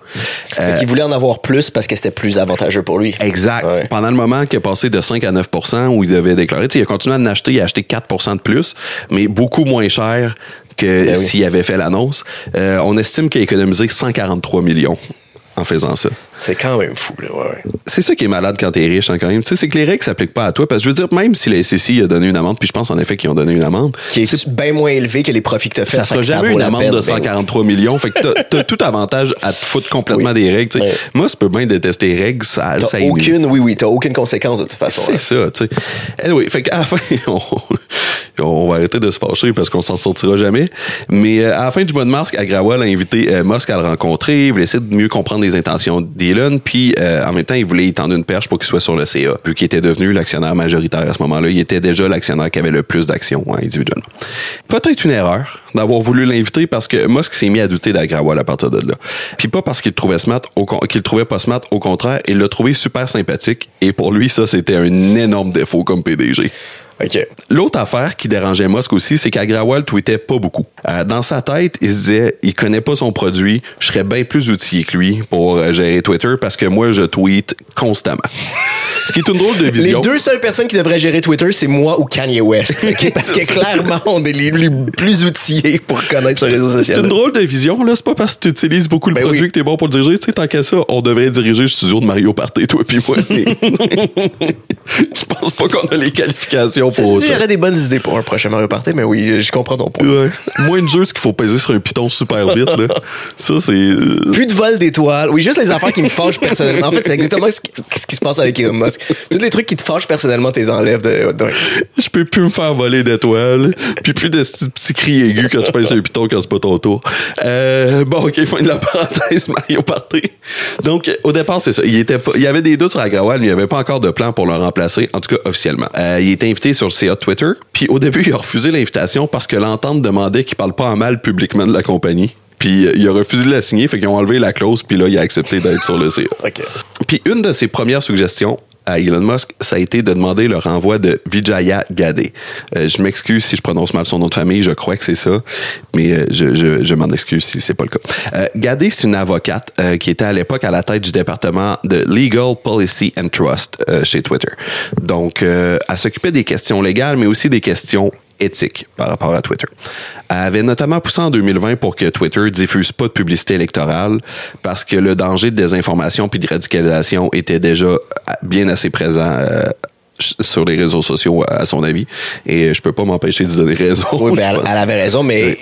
Speaker 2: Il voulait en avoir plus parce que c'était plus avantageux pour lui.
Speaker 1: Exact. Ouais. Pendant le moment qu'il est passé de 5 à 9% où il devait déclarer, il a continué à en acheter. Il a acheté 4% de plus, mais beaucoup moins cher que s'il avait fait l'annonce. On estime qu'il a économisé 143 millions en faisant ça.
Speaker 2: C'est quand même fou, là, ouais.
Speaker 1: C'est ça qui est malade quand t'es riche, hein, quand même. Tu sais, c'est que les règles s'appliquent pas à toi. Parce que je veux dire, même si la SEC a donné une amende, puis je pense en effet qu'ils ont donné une amende.
Speaker 2: Qui est bien moins élevée que les profits que t'as fait.
Speaker 1: Ça sera jamais une amende de 143 millions. Fait que t'as tout avantage à te foutre complètement des règles. Ouais. Moi, tu peux bien détester les règles. Ça
Speaker 2: t'as aucune conséquence de toute façon.
Speaker 1: C'est ça, tu sais. Anyway, fait qu'à la fin, on va arrêter de se fâcher parce qu'on s'en sortira jamais. Mais à la fin du mois de mars, Agrawal a invité Musk à le rencontrer. Il voulait essayer de mieux comprendre les intentions d'Elon. Puis en même temps, il voulait y tendre une perche pour qu'il soit sur le CA. Vu qu'il était devenu l'actionnaire majoritaire à ce moment-là, il était déjà l'actionnaire qui avait le plus d'actions individuellement. Peut-être une erreur d'avoir voulu l'inviter parce que Musk s'est mis à douter d'Agrawal à partir de là. Puis pas parce qu'il le trouvait smart, qu'il le trouvait pas smart, au contraire, il l'a trouvé super sympathique. Et pour lui, ça, c'était un énorme défaut comme PDG.
Speaker 2: Okay.
Speaker 1: L'autre affaire qui dérangeait Musk aussi, c'est qu'Agrawal tweetait pas beaucoup. Dans sa tête, il se disait, il connaît pas son produit, je serais bien plus outillé que lui pour gérer Twitter parce que moi, je tweete constamment. Ce qui est une drôle de vision.
Speaker 2: Les deux seules personnes qui devraient gérer Twitter, c'est moi ou Kanye West. Okay? Parce que clairement, on est les plus outillés pour connaître ce réseau social.
Speaker 1: C'est une drôle de vision, là. C'est pas parce que tu utilises beaucoup le produit que t'es bon pour le diriger. Tu sais, tant qu'à ça, on devrait diriger le studio de Mario Party, toi puis moi. Je pense pas qu'on a les qualifications pour
Speaker 2: ça. J'aurais des bonnes idées pour un prochain Mario Party, mais oui, je comprends ton point.
Speaker 1: Ouais. Moins de jeux qu'il faut peser sur un piton super vite, là. Ça, c'est...
Speaker 2: Plus de vol d'étoiles. Oui, juste les affaires qui me fâchent personnellement. En fait, c'est exactement ce qui se passe avec Elon Musk. Tous les trucs qui te fâchent personnellement, t'es enlèves de...
Speaker 1: Je peux plus me faire voler d'étoiles. Puis plus de petits cris aigus quand tu pèses sur un piton quand c'est pas ton tour. Bon, OK, fin de la parenthèse, Mario Party. Donc, au départ, c'est ça. Il y avait des doutes sur Agrawal, mais il n'y avait pas encore de plan pour le remplacer, en tout cas officiellement. Il était invité sur le CA de Twitter. Puis au début, il a refusé l'invitation parce que l'entente demandait qu'il parle pas en mal publiquement de la compagnie. Puis il a refusé de la signer, fait qu'ils ont enlevé la clause, puis là, il a accepté d'être sur le CA.
Speaker 2: Okay.
Speaker 1: Puis une de ses premières suggestions à Elon Musk, ça a été de demander le renvoi de Vijaya Gadde. Je m'excuse si je prononce mal son nom de famille, je crois que c'est ça, mais je m'en excuse si c'est pas le cas. Gadde, c'est une avocate qui était à l'époque à la tête du département de Legal Policy and Trust chez Twitter. Donc, elle s'occupait des questions légales, mais aussi des questions éthique par rapport à Twitter. Elle avait notamment poussé en 2020 pour que Twitter diffuse pas de publicité électorale parce que le danger de désinformation puis de radicalisation était déjà bien assez présent sur les réseaux sociaux, à son avis. Et je peux pas m'empêcher de lui donner raison.
Speaker 2: Oui, ben elle avait raison, mais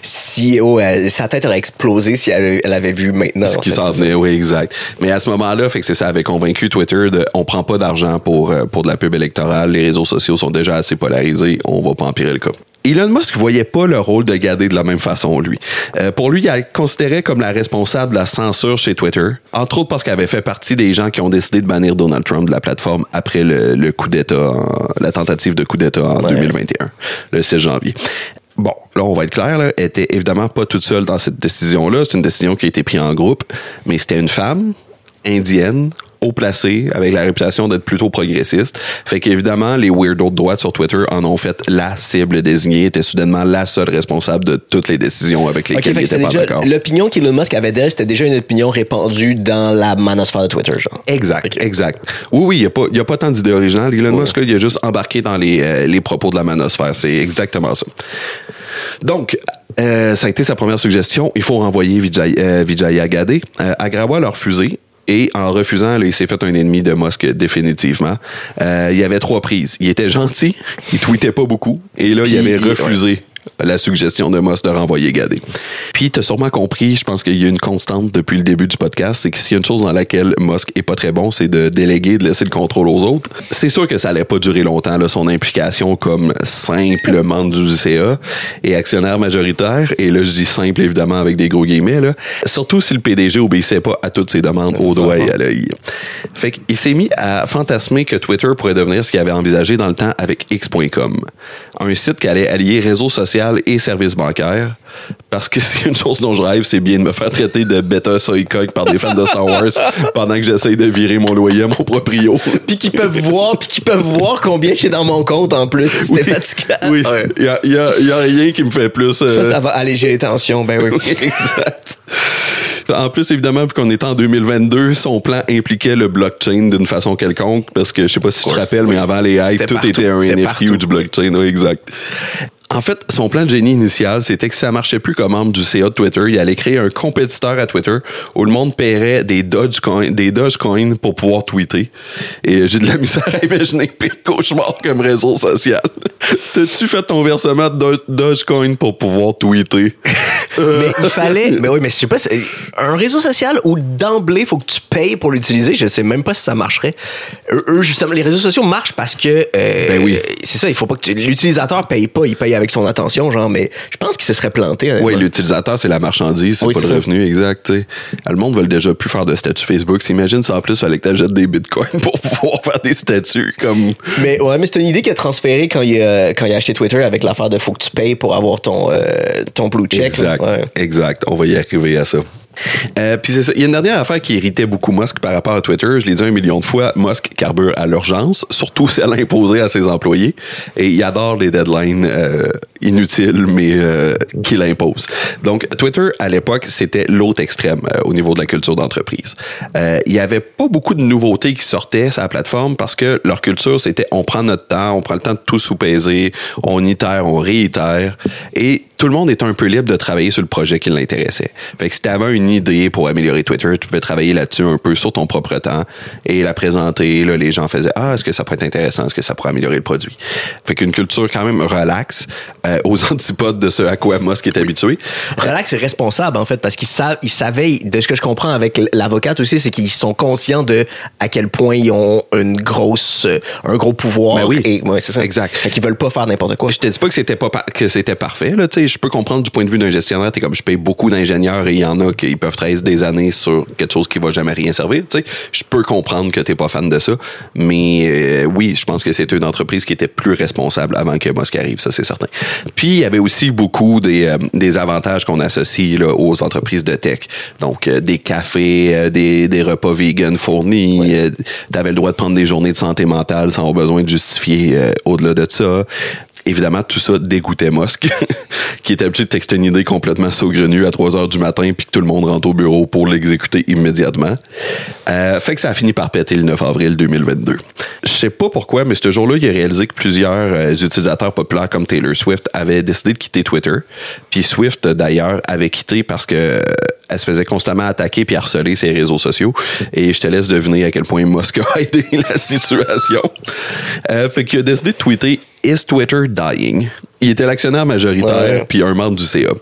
Speaker 2: si sa tête aurait explosé si elle avait vu maintenant.
Speaker 1: Ce qui s'en venait, oui, exact. Mais à ce moment-là, fait que c'est ça avait convaincu Twitter on prend pas d'argent pour de la pub électorale. Les réseaux sociaux sont déjà assez polarisés. On va pas empirer le cas. Elon Musk voyait pas le rôle de Gadde de la même façon, lui. Pour lui, il la considérait comme la responsable de la censure chez Twitter, entre autres parce qu'elle avait fait partie des gens qui ont décidé de bannir Donald Trump de la plateforme après le coup d'État, la tentative de coup d'État en 2021, le 6 janvier. Bon, là, on va être clair, là, elle était évidemment pas toute seule dans cette décision-là. C'est une décision qui a été prise en groupe, mais c'était une femme indienne, haut placée, avec la réputation d'être plutôt progressiste. Fait qu'évidemment, les weirdos de droite sur Twitter en ont fait la cible désignée, était soudainement la seule responsable de toutes les décisions avec lesquelles ils n'étaient pas d'accord.
Speaker 2: L'opinion qu'Elon Musk avait d'elle, c'était déjà une opinion répandue dans la manosphère de Twitter, genre.
Speaker 1: Exact, exact. Oui, il n'y a pas tant d'idées originales. Elon Musk, là, il a juste embarqué dans les propos de la manosphère. C'est exactement ça. Donc, ça a été sa première suggestion. Il faut renvoyer Vijaya Gadde. Agrawal a refusé. Et en refusant, là, il s'est fait un ennemi de Musk définitivement. Il y avait 3 prises. Il était gentil, il tweetait pas beaucoup, et là, il avait refusé la suggestion de Musk de renvoyer Gadé. Puis t'as sûrement compris, je pense qu'il y a une constante depuis le début du podcast, c'est que s'il y a une chose dans laquelle Musk est pas très bon, c'est de déléguer, de laisser le contrôle aux autres. C'est sûr que ça allait pas durer longtemps, là, son implication comme simple membre du CA et actionnaire majoritaire. Et là, je dis simple, évidemment, avec des gros guillemets, là. Surtout si le PDG obéissait pas à toutes ses demandes au doigt et à l'œil. Fait qu'il s'est mis à fantasmer que Twitter pourrait devenir ce qu'il avait envisagé dans le temps avec X.com. Un site qui allait allier réseau social et services bancaires. Parce que c'est une chose dont je rêve, c'est bien de me faire traiter de bêta soy coq par des fans de Star Wars pendant que j'essaye de virer mon loyer à mon proprio.
Speaker 2: Puis qu'ils peuvent voir combien j'ai dans mon compte en plus systématiquement.
Speaker 1: Oui. Il y a rien qui me fait plus.
Speaker 2: Ça va alléger les tensions, ben oui.
Speaker 1: Exact. En plus, évidemment, vu qu'on est en 2022, son plan impliquait le blockchain d'une façon quelconque, parce que je sais pas si tu te rappelles, mais avant les hypes, tout était un NFT ou du blockchain. Oui, exact. En fait, son plan de génie initial, c'était que si ça marchait plus comme membre du CA de Twitter, il allait créer un compétiteur à Twitter où le monde paierait des Dogecoin pour pouvoir tweeter. Et j'ai de la misère à imaginer pire cauchemar comme réseau social. T'as-tu fait ton versement de Dogecoin pour pouvoir tweeter?
Speaker 2: Mais il fallait... Mais oui, mais je sais pas, un réseau social où d'emblée, il faut que tu payes pour l'utiliser, je sais même pas si ça marcherait. Eux, justement, les réseaux sociaux marchent parce que...
Speaker 1: ben oui.
Speaker 2: C'est ça, il faut pas que l'utilisateur paye pas, il paye avec son attention, genre, mais je pense qu'il se serait planté.
Speaker 1: Oui, l'utilisateur, c'est la marchandise, c'est pas le revenu, exact. T'sais. Le monde veut déjà plus faire de statut Facebook. S'imagine si en plus, il fallait que tu achètes des bitcoins pour pouvoir faire des statuts. Comme...
Speaker 2: Mais c'est une idée qu'il a transférée quand il a acheté Twitter avec l'affaire de faut que tu payes pour avoir ton blue check.
Speaker 1: Exact, exact. On va y arriver à ça. Puis c'est ça. Il y a une dernière affaire qui irritait beaucoup Musk par rapport à Twitter. Je l'ai dit 1 million de fois, Musk carbure à l'urgence, surtout celle imposée à ses employés. Et il adore les deadlines inutiles, mais qu'il impose. Donc, Twitter, à l'époque, c'était l'autre extrême au niveau de la culture d'entreprise. Il y avait pas beaucoup de nouveautés qui sortaient sur la plateforme parce que leur culture, c'était on prend notre temps, on prend le temps de tout sous-peser, on itère, on réitère. Et tout le monde était un peu libre de travailler sur le projet qui l'intéressait. Fait que si t'avais une idée pour améliorer Twitter, tu pouvais travailler là-dessus un peu sur ton propre temps et la présenter. Là, les gens faisaient « Ah, est-ce que ça pourrait être intéressant? Est-ce que ça pourrait améliorer le produit? » Fait qu'une culture quand même relaxe, aux antipodes de ce à quoi Musk est habitué.
Speaker 2: Relax et responsable, en fait, parce qu'ils savaient, de ce que je comprends avec l'avocate aussi, c'est qu'ils sont conscients de à quel point ils ont un gros pouvoir.
Speaker 1: Ben oui,
Speaker 2: et, c'est ça.
Speaker 1: Exact.
Speaker 2: Fait qu'ils veulent pas faire n'importe quoi.
Speaker 1: Je te dis pas que c'était parfait, là, tu sais, je peux comprendre du point de vue d'un gestionnaire, t'es comme je paye beaucoup d'ingénieurs et il y en a qui peuvent travailler des années sur quelque chose qui va jamais rien servir, tu sais. Je peux comprendre que t'es pas fan de ça, mais oui, je pense que c'est une entreprise qui était plus responsable avant que Musk arrive, ça c'est certain. Puis il y avait aussi beaucoup des avantages qu'on associe là, aux entreprises de tech. Donc des cafés, des repas vegan fournis, ouais. T'avais le droit de prendre des journées de santé mentale sans avoir besoin de justifier au-delà de ça. Évidemment, tout ça dégoûtait Musk, qui était habitué de texter une idée complètement saugrenue à 3h du matin puis que tout le monde rentre au bureau pour l'exécuter immédiatement. Fait que ça a fini par péter le 9 avril 2022. Je sais pas pourquoi, mais ce jour-là, il a réalisé que plusieurs utilisateurs populaires comme Taylor Swift avaient décidé de quitter Twitter. Puis Swift, d'ailleurs, avait quitté parce que elle se faisait constamment attaquer puis harceler ses réseaux sociaux. Et je te laisse deviner à quel point Musk a aidé la situation. Fait qu'il a décidé de tweeter « Is Twitter dying? » Il était l'actionnaire majoritaire puis un membre du CA.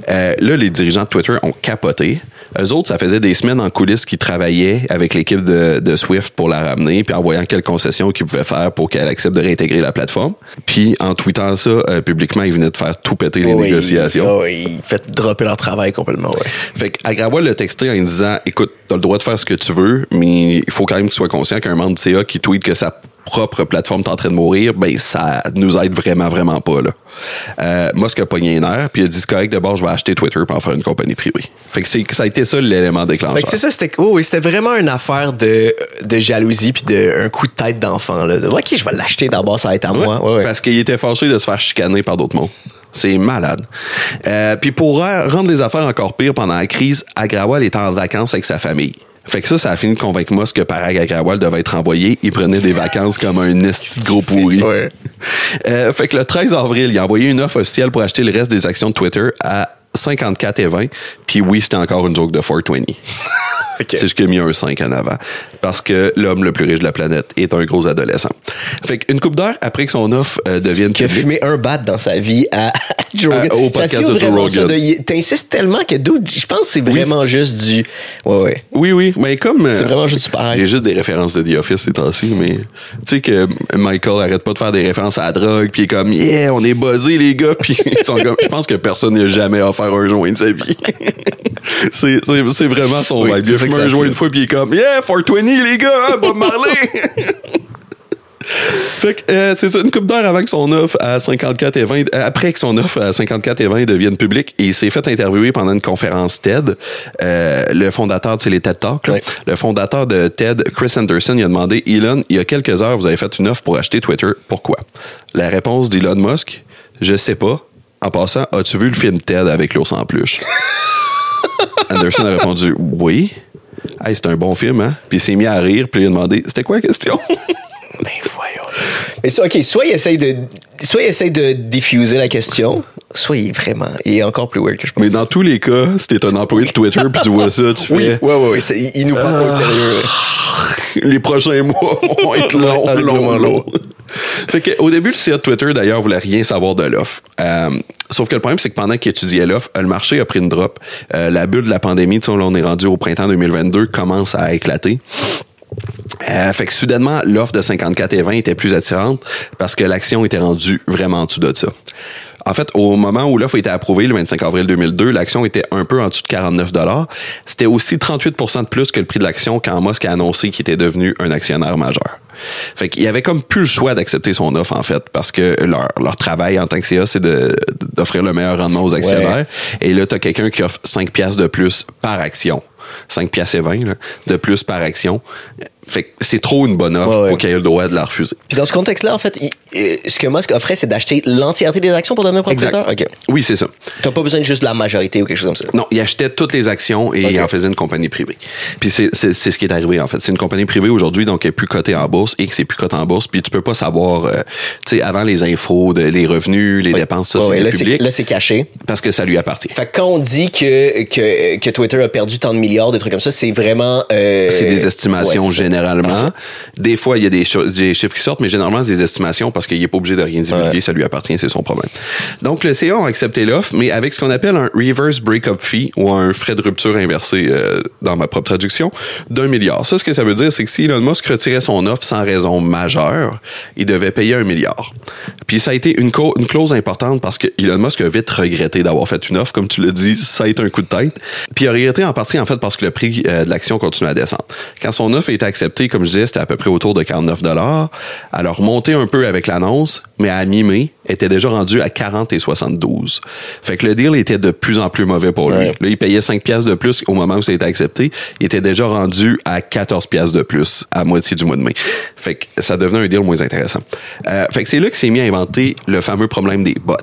Speaker 1: Là, les dirigeants de Twitter ont capoté. Eux autres, ça faisait des semaines en coulisses qu'ils travaillaient avec l'équipe de Swift pour la ramener, puis en voyant quelles concessions qu'ils pouvaient faire pour qu'elle accepte de réintégrer la plateforme. Puis en tweetant ça publiquement, ils venaient de faire tout péter les négociations.
Speaker 2: Ils fait dropper leur travail complètement,
Speaker 1: Fait qu'Agrawal l'a texté en disant « Écoute, t'as le droit de faire ce que tu veux, mais il faut quand même que tu sois conscient qu'un membre du CA qui tweet que sa propre plateforme est en train de mourir, ben ça nous aide vraiment, vraiment pas, là. Musk a pogné un air, puis il a dit, c'est correct, d'abord, je vais acheter Twitter pour en faire une compagnie privée. Fait que ça a été ça l'élément déclencheur.
Speaker 2: Fait que c'est ça, c'était vraiment une affaire de jalousie puis un coup de tête d'enfant, là. OK, je vais l'acheter d'abord, ça va être à moi. Ouais.
Speaker 1: Parce qu'il était fâché de se faire chicaner par d'autres mondes. C'est malade. Puis pour rendre les affaires encore pires, pendant la crise, Agrawal était en vacances avec sa famille. Fait que ça a fini de convaincre Musk que Parag Agrawal devait être envoyé. Il prenait des vacances comme un esti de gros pourri.
Speaker 2: Ouais.
Speaker 1: Fait que le 13 avril, il a envoyé une offre officielle pour acheter le reste des actions de Twitter à 54,20. Puis oui, c'était encore une joke de 420.
Speaker 2: OK.
Speaker 1: C'est juste qu'il a mis un 5 en avant. Parce que l'homme le plus riche de la planète est un gros adolescent. Fait qu'une couple d'heures après que son offre devienne
Speaker 2: Qui a
Speaker 1: publique...
Speaker 2: fumé un bat dans sa vie à Joe Rogan.
Speaker 1: Au podcast
Speaker 2: ça
Speaker 1: de Joe
Speaker 2: vraiment ça.
Speaker 1: Rogan.
Speaker 2: T'insistes tellement que dude, je pense que c'est vraiment juste du... Ouais.
Speaker 1: Oui, mais comme...
Speaker 2: C'est vraiment juste du pareil.
Speaker 1: J'ai juste des références de The Office ces temps-ci, mais... Tu sais que Michael arrête pas de faire des références à la drogue, puis il est comme « Yeah, on est buzzés, les gars! » Puis ils sont comme... Je pense que personne n'a jamais offert un joint de sa vie. c'est vraiment son vibe. Il a fumé un joint une fois, puis il est comme « Yeah, 420, les gars! Hein, Bob Marley! » Fait que c'est ça, une couple d'heures avant que son offre à 54 et 20, après que son offre à 54 et 20 devienne publique, il s'est fait interviewer pendant une conférence TED. Le fondateur, tu sais, les TED Talks,
Speaker 2: oui.
Speaker 1: Le fondateur de TED, Chris Anderson, il a demandé « Elon, il y a quelques heures, vous avez fait une offre pour acheter Twitter. Pourquoi? » La réponse d'Elon Musk, « Je sais pas. En passant, as-tu vu le film TED avec l'ours en peluche? » Anderson a répondu « Oui. » Hey, c'est un bon film, hein? Puis il s'est mis à rire, puis il a demandé « C'était quoi la question? »
Speaker 2: Ben voyons. Mais ça, OK, soit il essaye de diffuser la question, soit il est encore plus weird que je pense.
Speaker 1: Mais dans tous les cas, si t'es un employé de Twitter puis tu vois ça, tu fais...
Speaker 2: Oui. Il nous prend pas au sérieux.
Speaker 1: Les prochains mois vont être longs. Fait qu'au début, le CEO de Twitter, d'ailleurs, voulait rien savoir de l'offre. Sauf que le problème, c'est que pendant qu'il étudiait l'offre, le marché a pris une drop. La bulle de la pandémie, tu sais, là, on est rendu au printemps 2022, commence à éclater. Fait que soudainement, l'offre de 54 et 20 était plus attirante parce que l'action était rendue vraiment en dessous de ça. En fait, au moment où l'offre a été approuvée, le 25 avril 2002, l'action était un peu en dessous de 49 $. C'était aussi 38% de plus que le prix de l'action quand Musk a annoncé qu'il était devenu un actionnaire majeur. Fait qu'il y avait comme plus le choix d'accepter son offre, en fait, parce que leur travail en tant que CA, c'est d'offrir le meilleur rendement aux actionnaires. Ouais. Et là, t'as quelqu'un qui offre 5 piastres de plus par action. 5 piastres et 20 là, de plus par action. Fait que c'est trop une bonne offre pour qu'il ait le droit de la refuser.
Speaker 2: Puis dans ce contexte-là, en fait, ce que Musk offrait, c'est d'acheter l'entièreté des actions pour devenir propriétaire?
Speaker 1: Exact. Okay. Oui, c'est ça.
Speaker 2: T'as pas besoin de juste de la majorité ou quelque chose comme ça?
Speaker 1: Non, il achetait toutes les actions et il en faisait une compagnie privée. Puis c'est ce qui est arrivé, en fait. C'est une compagnie privée aujourd'hui, donc elle est plus cotée en bourse et que c'est plus coté en bourse. Puis tu peux pas savoir, tu sais, avant les infos, les revenus, les dépenses, ça, c'est public.
Speaker 2: Là, c'est caché.
Speaker 1: Parce que ça lui appartient.
Speaker 2: Fait que quand on dit que Twitter a perdu tant de milliards, des trucs comme ça, c'est vraiment...
Speaker 1: c'est des estimations généralement. Des fois, il y a des chiffres qui sortent, mais généralement, c'est des estimations parce qu'il n'est pas obligé de rien divulguer, ça lui appartient, c'est son problème. Donc, le CA a accepté l'offre, mais avec ce qu'on appelle un reverse breakup fee ou un frais de rupture inversé dans ma propre traduction, d'1 milliard. Ça, ce que ça veut dire, c'est que si Elon Musk retirait son offre sans raison majeure, il devait payer 1 milliard. Puis ça a été une clause importante parce que Elon Musk a vite regretté d'avoir fait une offre. Comme tu l'as dit, ça a été un coup de tête. Puis il a regretté en partie, en fait, parce que le prix de l'action continue à descendre. Quand son offre a été acceptée, comme je disais, c'était à peu près autour de 49 $. Elle a remonté un peu avec l'annonce, mais à mi-mai, elle était déjà rendue à 40 et 72. Fait que le deal était de plus en plus mauvais pour lui. Là, il payait 5 piastres de plus au moment où ça a été accepté. Il était déjà rendu à 14 piastres de plus à moitié du mois de mai. Fait que ça devenait un deal moins intéressant. Fait que c'est là qu'il s'est mis à inventer le fameux problème des bots.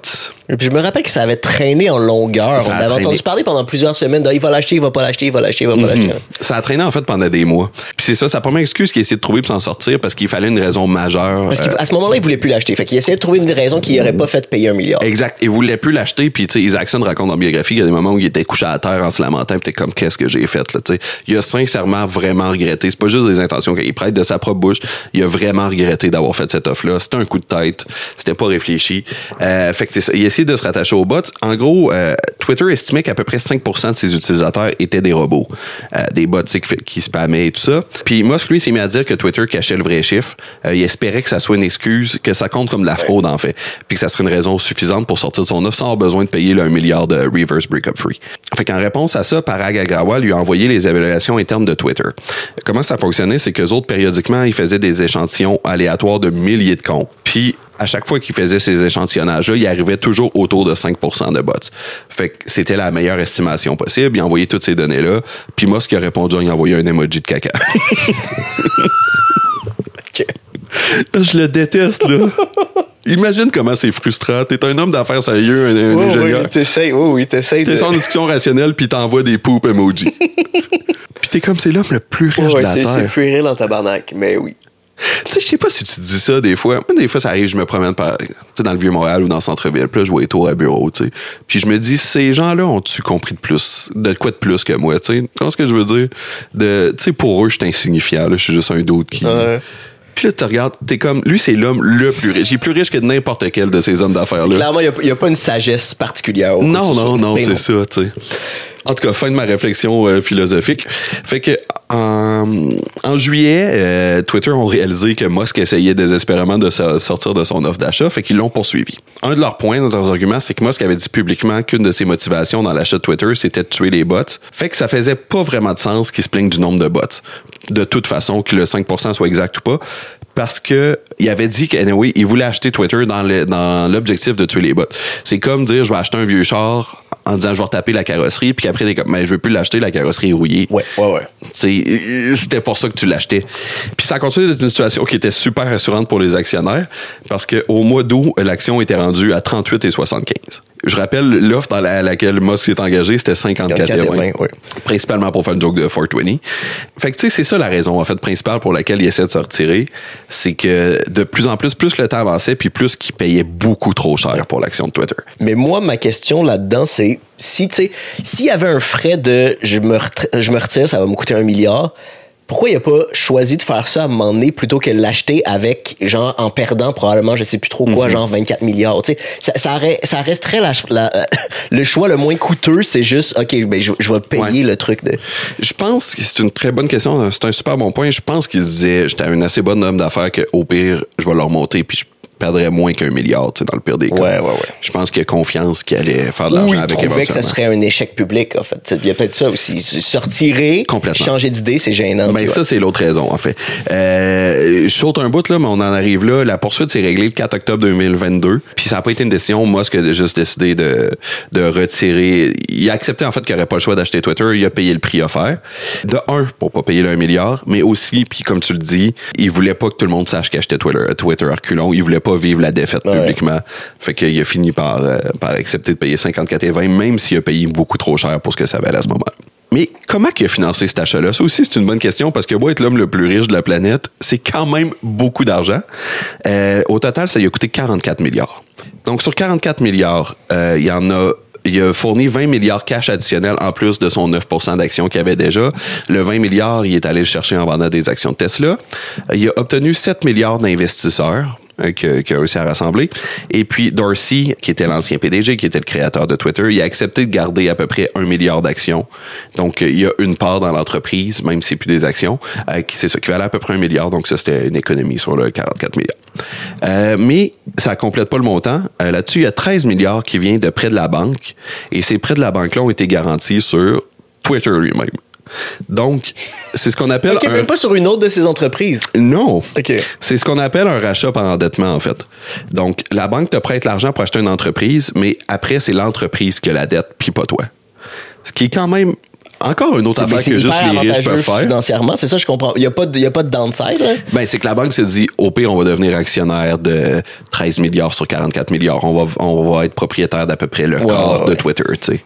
Speaker 2: Et puis je me rappelle que ça avait traîné en longueur. On avait entendu parler pendant plusieurs semaines de il va l'acheter, il va pas l'acheter, il va l'acheter, il va pas l'acheter.
Speaker 1: Ça a traîné en fait pendant des mois. Puis c'est ça, sa première excuse qu'il a essayé de trouver pour s'en sortir parce qu'il fallait une raison majeure.
Speaker 2: Parce qu'à ce moment-là, il voulait plus l'acheter. Fait qu'il essayait de trouver une raison qui n'aurait pas fait payer 1 milliard.
Speaker 1: Exact. Il voulait plus l'acheter. Puis tu sais, Isaacson raconte dans la biographie qu'il y a des moments où il était couché à terre en se lamentant. Puis t'es comme qu'est-ce que j'ai fait là. Tu sais, il a sincèrement vraiment regretté. C'est pas juste des intentions qu'il prête de sa propre bouche. Il a vraiment regretté d'avoir fait cette offre-là. C'était un coup de tête. C'était pas réfléchi. Fait que c'est ça. Il a essayé de se rattacher aux bots. En gros, Twitter estimait qu'à peu près 5% de ses utilisateurs étaient des robots. Des bots qui spammaient et tout ça. Puis Musk, lui, s'est mis à dire que Twitter cachait le vrai chiffre. Il espérait que ça soit une excuse, que ça compte comme de la fraude, en fait. Puis que ça serait une raison suffisante pour sortir de son offre sans avoir besoin de payer le 1 milliard de reverse breakup free. Fait qu'en réponse à ça, Parag Agrawal lui a envoyé les évaluations internes de Twitter. Comment ça fonctionnait, c'est qu'eux autres, périodiquement, ils faisaient des échantillons aléatoires de milliers de comptes. Puis, à chaque fois qu'il faisait ces échantillonnages-là, il arrivait toujours autour de 5% de bots. Fait que c'était la meilleure estimation possible. Il a envoyé toutes ces données-là. Puis Musk a répondu, il a envoyé un emoji de caca.
Speaker 2: Okay.
Speaker 1: Je le déteste, là. Imagine comment c'est frustrant. T'es un homme d'affaires sérieux, un ingénieur.
Speaker 2: T'essayes.
Speaker 1: T'es sans discussion rationnelle, puis t'envoies des poop emojis. Puis t'es comme, c'est l'homme le plus riche de la Terre.
Speaker 2: C'est puéril en tabarnak, mais oui.
Speaker 1: Tu sais, je sais pas si tu dis ça des fois. Moi, des fois, ça arrive, je me promène dans le Vieux-Montréal ou dans le centre-ville, puis là, je vois les tours à bureau, tu sais. Puis je me dis, ces gens-là ont-tu compris de quoi de plus que moi, tu sais? Tu vois ce que je veux dire? Tu sais, pour eux, je suis insignifiant, là, je suis juste un d'autre qui...
Speaker 2: Ouais.
Speaker 1: Puis là, tu regardes, t'es comme, lui, c'est l'homme le plus riche. Il est plus riche que n'importe quel de ces hommes d'affaires-là.
Speaker 2: Clairement, il n'y a pas une sagesse particulière.
Speaker 1: Non, c'est ça, tu sais. En tout cas, fin de ma réflexion philosophique. Fait que en juillet, Twitter ont réalisé que Musk essayait désespérément de sortir de son offre d'achat, fait qu'ils l'ont poursuivi. Un de leurs points, de leurs arguments, c'est que Musk avait dit publiquement qu'une de ses motivations dans l'achat de Twitter, c'était de tuer les bots. Fait que ça faisait pas vraiment de sens qu'il se plaigne du nombre de bots. De toute façon, que le 5% soit exact ou pas. Parce que il avait dit qu'anyway, il voulait acheter Twitter dans l'objectif de tuer les bots. C'est comme dire, je vais acheter un vieux char en disant, je vais retaper la carrosserie, puis après, t'es comme, mais je veux plus l'acheter, la carrosserie est rouillée.
Speaker 2: Ouais.
Speaker 1: C'était pour ça que tu l'achetais. Puis ça a continué d'être une situation qui était super rassurante pour les actionnaires, parce qu'au mois d'août, l'action était rendue à 38,75. Je rappelle, l'offre dans laquelle Musk s'est engagé, c'était 54,20.
Speaker 2: Ouais.
Speaker 1: Principalement pour faire le joke de 420. Fait que, tu sais, c'est ça la raison, en fait, principale pour laquelle il essaie de se retirer. C'est que de plus en plus le temps avançait, puis plus qu'il payait beaucoup trop cher pour l'action de Twitter.
Speaker 2: Mais moi, ma question là-dedans, c'est s'il y avait un frais de je me retire, ça va me coûter 1 milliard. Pourquoi il n'a pas choisi de faire ça à un moment donné plutôt que de l'acheter avec, genre, en perdant probablement, je sais plus trop quoi, genre 24 milliards. Tu sais, ça resterait le choix le moins coûteux, c'est juste, OK, ben, je vais payer le truc de.
Speaker 1: Je pense que c'est une très bonne question. C'est un super bon point. Je pense qu'il se disait, j'étais un assez bon homme d'affaires qu'au pire, je vais leur monter puis je perdrait moins qu'1 milliard, tu sais, dans le pire des cas.
Speaker 2: Ouais.
Speaker 1: Je pense qu'il y a confiance qu'il allait faire de l'argent avec éventuellement.
Speaker 2: Il trouvait que ça serait un échec public, en fait. Il y a peut-être ça aussi. Se retirer, changer d'idée, c'est gênant.
Speaker 1: Ben, ça, c'est l'autre raison, en fait. Je saute un bout, là, mais on en arrive là. La poursuite s'est réglée le 4 octobre 2022. Puis ça n'a pas été une décision. Musk a juste décidé de retirer. Il a accepté, en fait, qu'il n'aurait pas le choix d'acheter Twitter. Il a payé le prix offert. De un, pour pas payer le 1 milliard, mais aussi, puis comme tu le dis, il voulait pas que tout le monde sache qu'il achetait Twitter à reculons. Il voulait pas vivre la défaite publiquement. Fait qu'il a fini par accepter de payer 54,20, même s'il a payé beaucoup trop cher pour ce que ça valait à ce moment-là. Mais comment il a financé cet achat-là? Ça aussi, c'est une bonne question parce que moi, être l'homme le plus riche de la planète, c'est quand même beaucoup d'argent. Au total, ça lui a coûté 44 milliards. Donc, sur 44 milliards, il a fourni 20 milliards cash additionnels en plus de son 9% d'actions qu'il avait déjà. Le 20 milliards, il est allé le chercher en vendant des actions de Tesla. Il a obtenu 7 milliards d'investisseurs qu'il a réussi à rassembler. Et puis Dorsey, qui était l'ancien PDG, qui était le créateur de Twitter, il a accepté de garder à peu près 1 milliard d'actions. Donc, il y a une part dans l'entreprise, même si c'est plus des actions, c'est ça, qui valait à peu près 1 milliard. Donc, ça, c'était une économie sur le 44 milliards. Mais ça ne complète pas le montant. Là-dessus, il y a 13 milliards qui viennent de prêts de la banque. Et ces prêts de la banque-là ont été garantis sur Twitter lui-même. Donc, c'est ce qu'on appelle...
Speaker 2: OK, même pas sur une autre de ces entreprises.
Speaker 1: Non.
Speaker 2: OK.
Speaker 1: C'est ce qu'on appelle un rachat par endettement, en fait. Donc, la banque te prête l'argent pour acheter une entreprise, mais après, c'est l'entreprise qui a la dette, puis pas toi. Ce qui est quand même... Encore une autre affaire que juste les riches peuvent faire.
Speaker 2: Financièrement, c'est ça, je comprends. Il n'y a pas de downside. Hein?
Speaker 1: Ben, c'est que la banque s'est dit, au pire, on va devenir actionnaire de 13 milliards sur 44 milliards. On va être propriétaire d'à peu près le quart de Twitter, tu sais.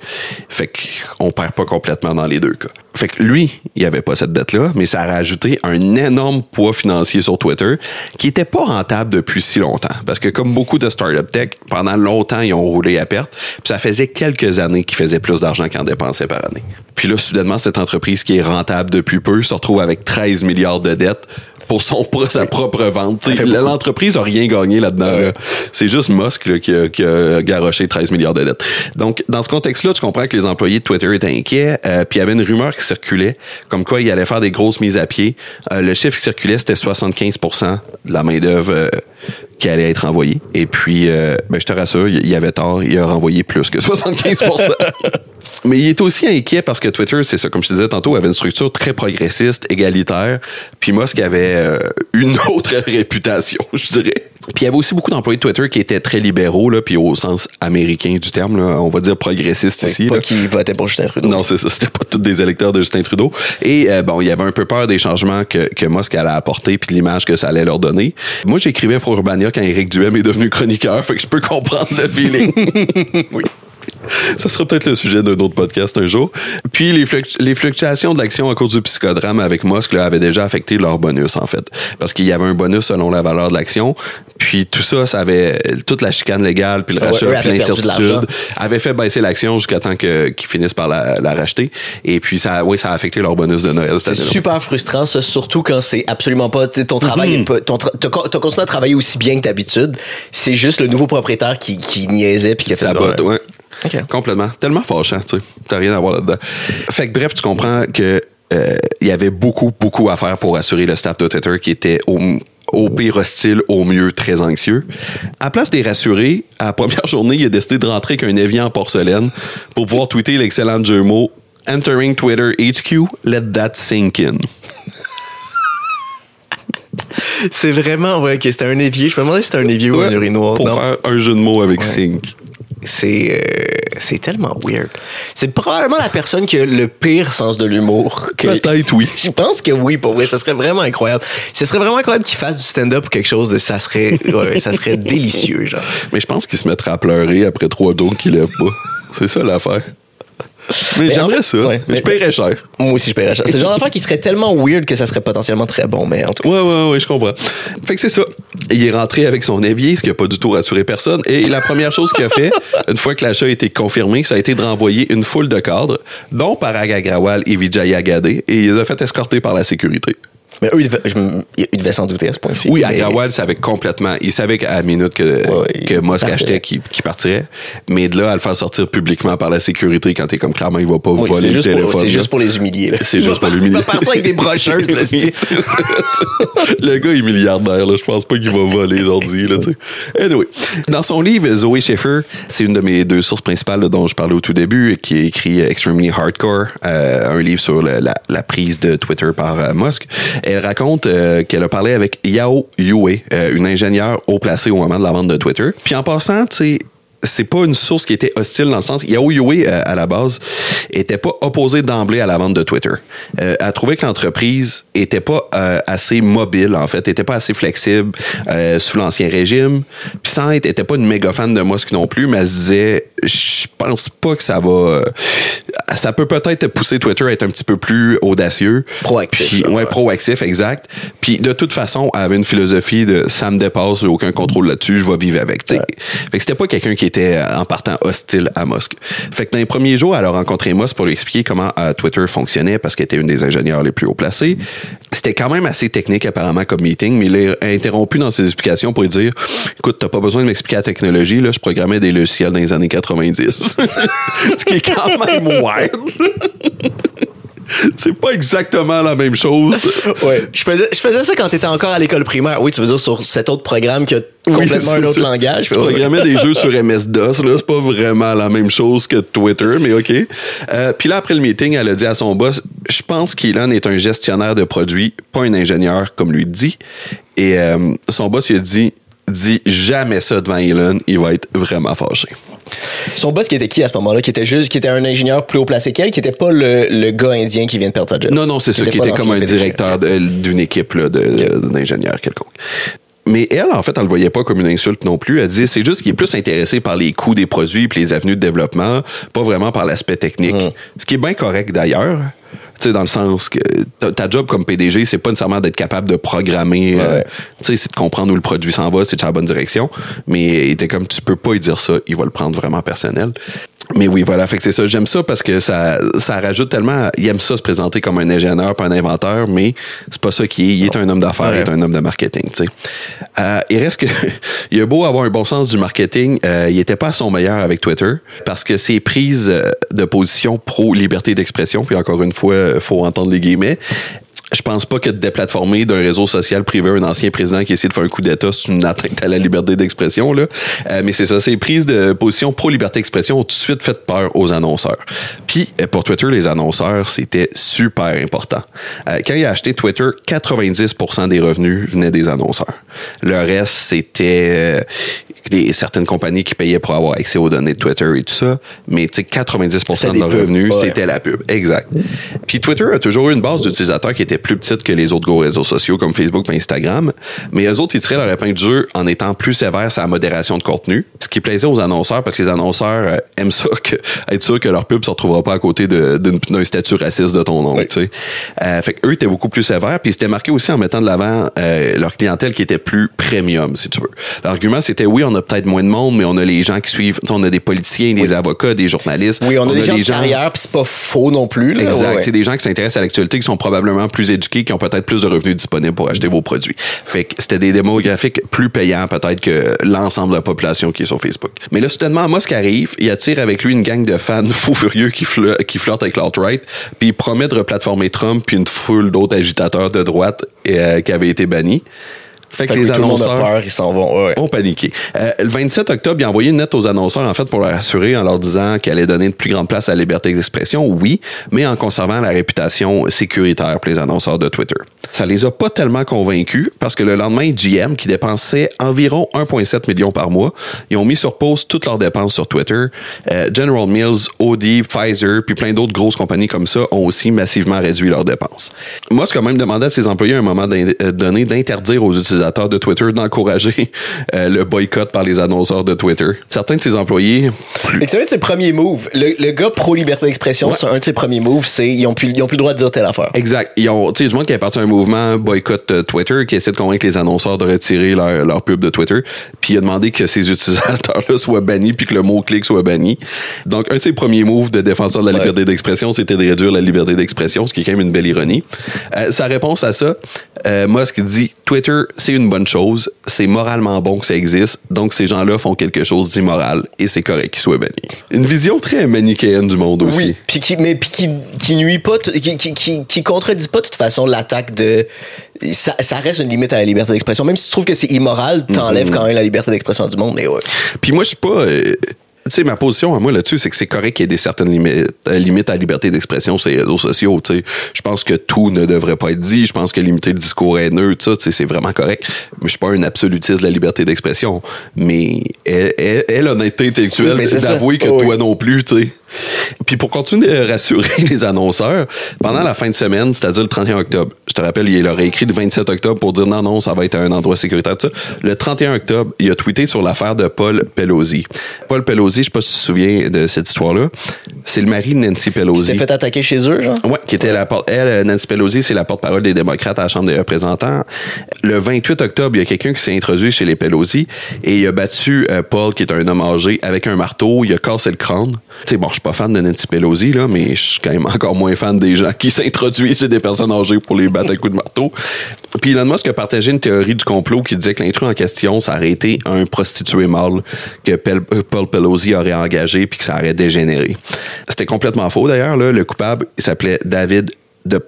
Speaker 1: Fait qu'on perd pas complètement dans les deux cas. Fait que lui, il avait pas cette dette-là, mais ça a rajouté un énorme poids financier sur Twitter qui était pas rentable depuis si longtemps. Parce que comme beaucoup de startup tech, pendant longtemps, ils ont roulé à perte. Puis ça faisait quelques années qu'ils faisaient plus d'argent qu'ils en dépensaient par année. Puis là, soudainement, cette entreprise qui est rentable depuis peu se retrouve avec 13 milliards de dettes pour sa propre vente. L'entreprise n'a rien gagné là-dedans.
Speaker 2: Ouais.
Speaker 1: Là. C'est juste Musk là, qui a garoché 13 milliards de dettes. Donc, dans ce contexte-là, tu comprends que les employés de Twitter étaient inquiets. Puis il y avait une rumeur qui circulait comme quoi il allait faire des grosses mises à pied. Le chiffre qui circulait, c'était 75% de la main-d'œuvre qui allait être envoyée. Et puis, je te rassure, il avait tort. Il a renvoyé plus que 75%. Mais il est aussi inquiet parce que Twitter, c'est ça, comme je te disais tantôt, avait une structure très progressiste, égalitaire. Puis Musk avait une autre réputation, je dirais. Puis il y avait aussi beaucoup d'employés de Twitter qui étaient très libéraux, là, puis au sens américain du terme, là, on va dire progressistes ici.
Speaker 2: Pas
Speaker 1: là.
Speaker 2: qui votaient pour Justin Trudeau.
Speaker 1: Non, c'est ça. C'était pas tous des électeurs de Justin Trudeau. Et il y avait un peu peur des changements que Musk allait apporter puis de l'image que ça allait leur donner. Moi, j'écrivais pour Urbania quand Éric Duhem est devenu chroniqueur, fait que je peux comprendre le feeling.
Speaker 2: Oui.
Speaker 1: Ça sera peut-être le sujet d'un autre podcast un jour. Puis les fluctuations de l'action à cause du psychodrame avec Musk là, avaient déjà affecté leur bonus, en fait. Parce qu'il y avait un bonus selon la valeur de l'action. Puis tout ça, ça avait toute la chicane légale, puis le rachat, puis l'incertitude avait fait baisser l'action jusqu'à temps qu'ils finissent par la racheter. Et puis ça a affecté leur bonus de Noël.
Speaker 2: C'est super frustrant, ça, surtout quand c'est absolument pas ton travail. T'as continué à travailler aussi bien que d'habitude. C'est juste le nouveau propriétaire qui niaisait puis qui a fait
Speaker 1: sabote, ouais. Okay. Complètement. Tellement fâchant, tu sais. T'as rien à voir là-dedans. Fait que bref, tu comprends que il y avait beaucoup à faire pour assurer le staff de Twitter qui était au pire hostile, au mieux très anxieux. À place de les rassurer, à la première journée, il a décidé de rentrer avec un évier en porcelaine pour pouvoir tweeter l'excellent jeu mot « Entering Twitter HQ, let that sink in ».
Speaker 2: C'est vraiment vrai que c'était un évier. Je me demandais si c'était un évier ou un urinoir.
Speaker 1: Pour faire un jeu de mots avec sink.
Speaker 2: C'est tellement weird. C'est probablement la personne qui a le pire sens de l'humour.
Speaker 1: Peut-être oui.
Speaker 2: Je pense que oui, pour vrai. Ça serait vraiment incroyable. Ce serait vraiment incroyable qu'il fasse du stand-up ou quelque chose. Ça serait délicieux, genre.
Speaker 1: Mais je pense qu'il se mettrait à pleurer après 3 jokes qu'il lève pas. C'est ça l'affaire. Mais j'aimerais ça. Ouais, mais je paierais cher.
Speaker 2: Moi aussi, je paierais cher. C'est le genre d'affaire qui serait tellement weird que ça serait potentiellement très bon, mais en tout cas.
Speaker 1: Ouais, je comprends. Fait que c'est ça. Il est rentré avec son évier, ce qui n'a pas du tout rassuré personne. Et la première chose qu'il a fait, une fois que l'achat a été confirmé, ça a été de renvoyer une foule de cadres, dont Parag Agrawal et Vijaya Gadde, et il les a fait escorter par la sécurité.
Speaker 2: Mais eux, ils devaient s'en douter à ce point-ci.
Speaker 1: Oui, Agrawal savait complètement. Il savait qu'à la minute que Musk achetait qu'il partirait. Mais de là à le faire sortir publiquement par la sécurité quand t'es comme clairement, il va pas voler le téléphone.
Speaker 2: C'est juste pour les humilier. Là.
Speaker 1: C'est juste pour l'humilier.
Speaker 2: Il va partir avec des brocheuses. Là,
Speaker 1: le gars est milliardaire. Là. Je pense pas qu'il va voler les ordi. Là, anyway. Dans son livre, Zoe Schaeffer, c'est une de mes 2 sources principales là, dont je parlais au tout début, qui a écrit Extremely Hardcore, un livre sur la prise de Twitter par Musk. Elle raconte qu'elle a parlé avec Yao Yue, une ingénieure haut placée au moment de la vente de Twitter. Puis en passant, tu sais, c'est pas une source qui était hostile dans le sens... Yao Yue, à la base, était pas opposée d'emblée à la vente de Twitter. Elle trouvait que l'entreprise était pas assez mobile, en fait, était pas assez flexible sous l'Ancien Régime. Puis sans être, était pas une méga fan de Musk non plus, mais elle se disait, je pense pas que ça va... ça peut peut-être pousser Twitter à être un petit peu plus audacieux.
Speaker 2: Proactif.
Speaker 1: Puis, proactif, exact. Puis de toute façon, elle avait une philosophie de « ça me dépasse, j'ai aucun contrôle là-dessus, je vais vivre avec ». Fait que c'était pas quelqu'un qui était en partant hostile à Musk. Fait que dans les premiers jours, elle a rencontré Musk pour lui expliquer comment Twitter fonctionnait parce qu'elle était une des ingénieures les plus haut placées. C'était quand même assez technique apparemment comme meeting, mais il a interrompu dans ses explications pour lui dire « Écoute, t'as pas besoin de m'expliquer la technologie, là, je programmais des logiciels dans les années 90. » Ce qui est quand même wild. C'est pas exactement la même chose.
Speaker 2: Ouais. Je faisais ça quand t'étais encore à l'école primaire. Oui, tu veux dire sur cet autre programme qui a complètement un autre langage.
Speaker 1: Je programmais des jeux sur MS-DOS. Là, c'est pas vraiment la même chose que Twitter, mais OK. Puis là, après le meeting, elle a dit à son boss, je pense qu'Elon est un gestionnaire de produits, pas un ingénieur, comme lui dit. Et son boss, il a dit jamais ça devant Elon, il va être vraiment fâché.
Speaker 2: Son boss qui était qui à ce moment-là? Qui était un ingénieur plus haut placé qu'elle, qui était pas le gars indien qui vient de perdre sa job?
Speaker 1: Non, c'est ça, qui était comme un directeur d'une équipe là, d'ingénieurs quelconque. Mais elle, en fait, elle le voyait pas comme une insulte non plus. Elle dit, c'est juste qu'il est plus intéressé par les coûts des produits et les avenues de développement, pas vraiment par l'aspect technique. Ce qui est bien correct d'ailleurs. Tu sais, dans le sens que ta job comme PDG, c'est pas nécessairement d'être capable de programmer. Tu sais, c'est de comprendre où le produit s'en va, c'est dans la bonne direction. Mais t'es comme, tu peux pas lui dire ça, il va le prendre vraiment personnel. Mais oui, voilà, fait que c'est ça. J'aime ça parce que ça rajoute tellement... Il aime ça se présenter comme un ingénieur, pas un inventeur, mais c'est pas ça qu'il est. Il est un homme d'affaires, il est un homme de marketing, tu sais. Il reste que... il a beau avoir un bon sens du marketing, il était pas à son meilleur avec Twitter parce que ses prises de position pro-liberté d'expression, puis encore une fois, faut entendre les guillemets, je pense pas que de déplatformer d'un réseau social privé un ancien président qui essaie de faire un coup d'État, c'est une atteinte à la liberté d'expression, là. Mais c'est ça, ces prises de position pro-liberté d'expression ont tout de suite fait peur aux annonceurs. Puis, pour Twitter, les annonceurs, c'était super important. Quand il a acheté Twitter, 90% des revenus venaient des annonceurs. Le reste, c'était certaines compagnies qui payaient pour avoir accès aux données de Twitter et tout ça. Mais, tu sais, 90% de leurs revenus, c'était la pub. Exact. Puis Twitter a toujours eu une base d'utilisateurs qui était était plus petite que les autres gros réseaux sociaux comme Facebook et Instagram. Mais eux autres, ils tiraient leur épingle du jeu en étant plus sévères sur la modération de contenu. Ce qui plaisait aux annonceurs, parce que les annonceurs aiment ça, être sûr que leur pub ne se retrouvera pas à côté d'un statut raciste de ton nom. Oui. Tu sais. Fait qu'eux étaient beaucoup plus sévères, puis c'était marqué aussi en mettant de l'avant leur clientèle qui était plus premium, si tu veux. L'argument, c'était oui, on a peut-être moins de monde, mais on a les gens qui suivent. On a des politiciens, des avocats, des journalistes.
Speaker 2: Oui, on a des gens de carrière, puis c'est pas faux non plus. Là.
Speaker 1: Exact. C'est des gens qui s'intéressent à l'actualité, qui sont probablement plus éduqués, qui ont peut-être plus de revenus disponibles pour acheter vos produits. Fait que c'était des démographiques plus payants peut-être que l'ensemble de la population qui est sur Facebook. Mais là, soudainement, Musk arrive, il attire avec lui une gang de fans fous furieux qui flirtent avec l'alt-right, puis il promet de replatformer Trump puis une foule d'autres agitateurs de droite qui avaient été bannis. Fait que les annonceurs
Speaker 2: peur, ils s'en vont,
Speaker 1: ont paniqué. Le 27 octobre, il a envoyé une lettre aux annonceurs, en fait, pour leur assurer en leur disant qu'elle allait donner une plus grande place à la liberté d'expression, oui, mais en conservant la réputation sécuritaire pour les annonceurs de Twitter. Ça les a pas tellement convaincus parce que le lendemain, GM, qui dépensait environ 1,7 million par mois, ils ont mis sur pause toutes leurs dépenses sur Twitter. General Mills, Audi, Pfizer, puis plein d'autres grosses compagnies comme ça ont aussi massivement réduit leurs dépenses. Musk a même demandé à ses employés à un moment donné d'interdire aux utilisateurs de Twitter d'encourager le boycott par les annonceurs de Twitter. Certains de ses employés...
Speaker 2: C'est un de ses premiers moves. Le gars pro-liberté d'expression, c'est un de ses premiers moves, c'est ils ont plus le droit de dire telle affaire.
Speaker 1: Exact. Tu sais, du monde qui est parti d'un mouvement boycott Twitter qui essaie de convaincre les annonceurs de retirer leur pub de Twitter, puis il a demandé que ces utilisateurs-là soient bannis puis que le mot-clic soit banni. Donc, un de ses premiers moves de défenseur de la liberté d'expression, c'était de réduire la liberté d'expression, ce qui est quand même une belle ironie. Sa réponse à ça, Musk dit « Twitter, c'est une bonne chose, c'est moralement bon que ça existe, donc ces gens-là font quelque chose d'immoral et c'est correct qu'ils soient bannis. » Une vision très manichéenne du monde aussi.
Speaker 2: Oui, puis qui nuit pas, qui contredit pas de toute façon l'attaque de... Ça reste une limite à la liberté d'expression. Même si tu trouves que c'est immoral, t'enlèves quand même la liberté d'expression du monde, mais ouais.
Speaker 1: Puis moi, je suis pas... Tu sais, ma position à moi là-dessus, c'est que c'est correct qu'il y ait des certaines limites à la liberté d'expression sur les réseaux sociaux. Tu sais, je pense que tout ne devrait pas être dit. Je pense que limiter le discours haineux, tu sais, c'est vraiment correct. Mais je suis pas un absolutiste de la liberté d'expression. Mais elle l'honnêteté intellectuelle d'avouer que toi non plus, tu sais. Puis pour continuer de rassurer les annonceurs, pendant la fin de semaine, c'est-à-dire le 31 octobre, je te rappelle, il leur a écrit le 27 octobre pour dire non, ça va être un endroit sécuritaire, tout ça. Le 31 octobre, il a tweeté sur l'affaire de Paul Pelosi. Paul Pelosi, je sais pas si tu te souviens de cette histoire-là, c'est le mari de Nancy Pelosi.
Speaker 2: Qui s'est fait attaquer chez eux, genre?
Speaker 1: Ouais, qui était Nancy Pelosi, c'est la porte-parole des démocrates à la Chambre des représentants. Le 28 octobre, il y a quelqu'un qui s'est introduit chez les Pelosi et il a battu Paul, qui est un homme âgé, avec un marteau, il a cassé le crâne. Tu sais, bon, je suis pas fan de Nancy Pelosi, là, mais je suis quand même encore moins fan des gens qui s'introduisent chez des personnes âgées pour les battre à coups de marteau. Puis Elon Musk a partagé une théorie du complot qui disait que l'intrus en question, ça aurait été un prostitué mâle que Paul Pelosi aurait engagé puis que ça aurait dégénéré. C'était complètement faux, d'ailleurs, là. Le coupable, il s'appelait David de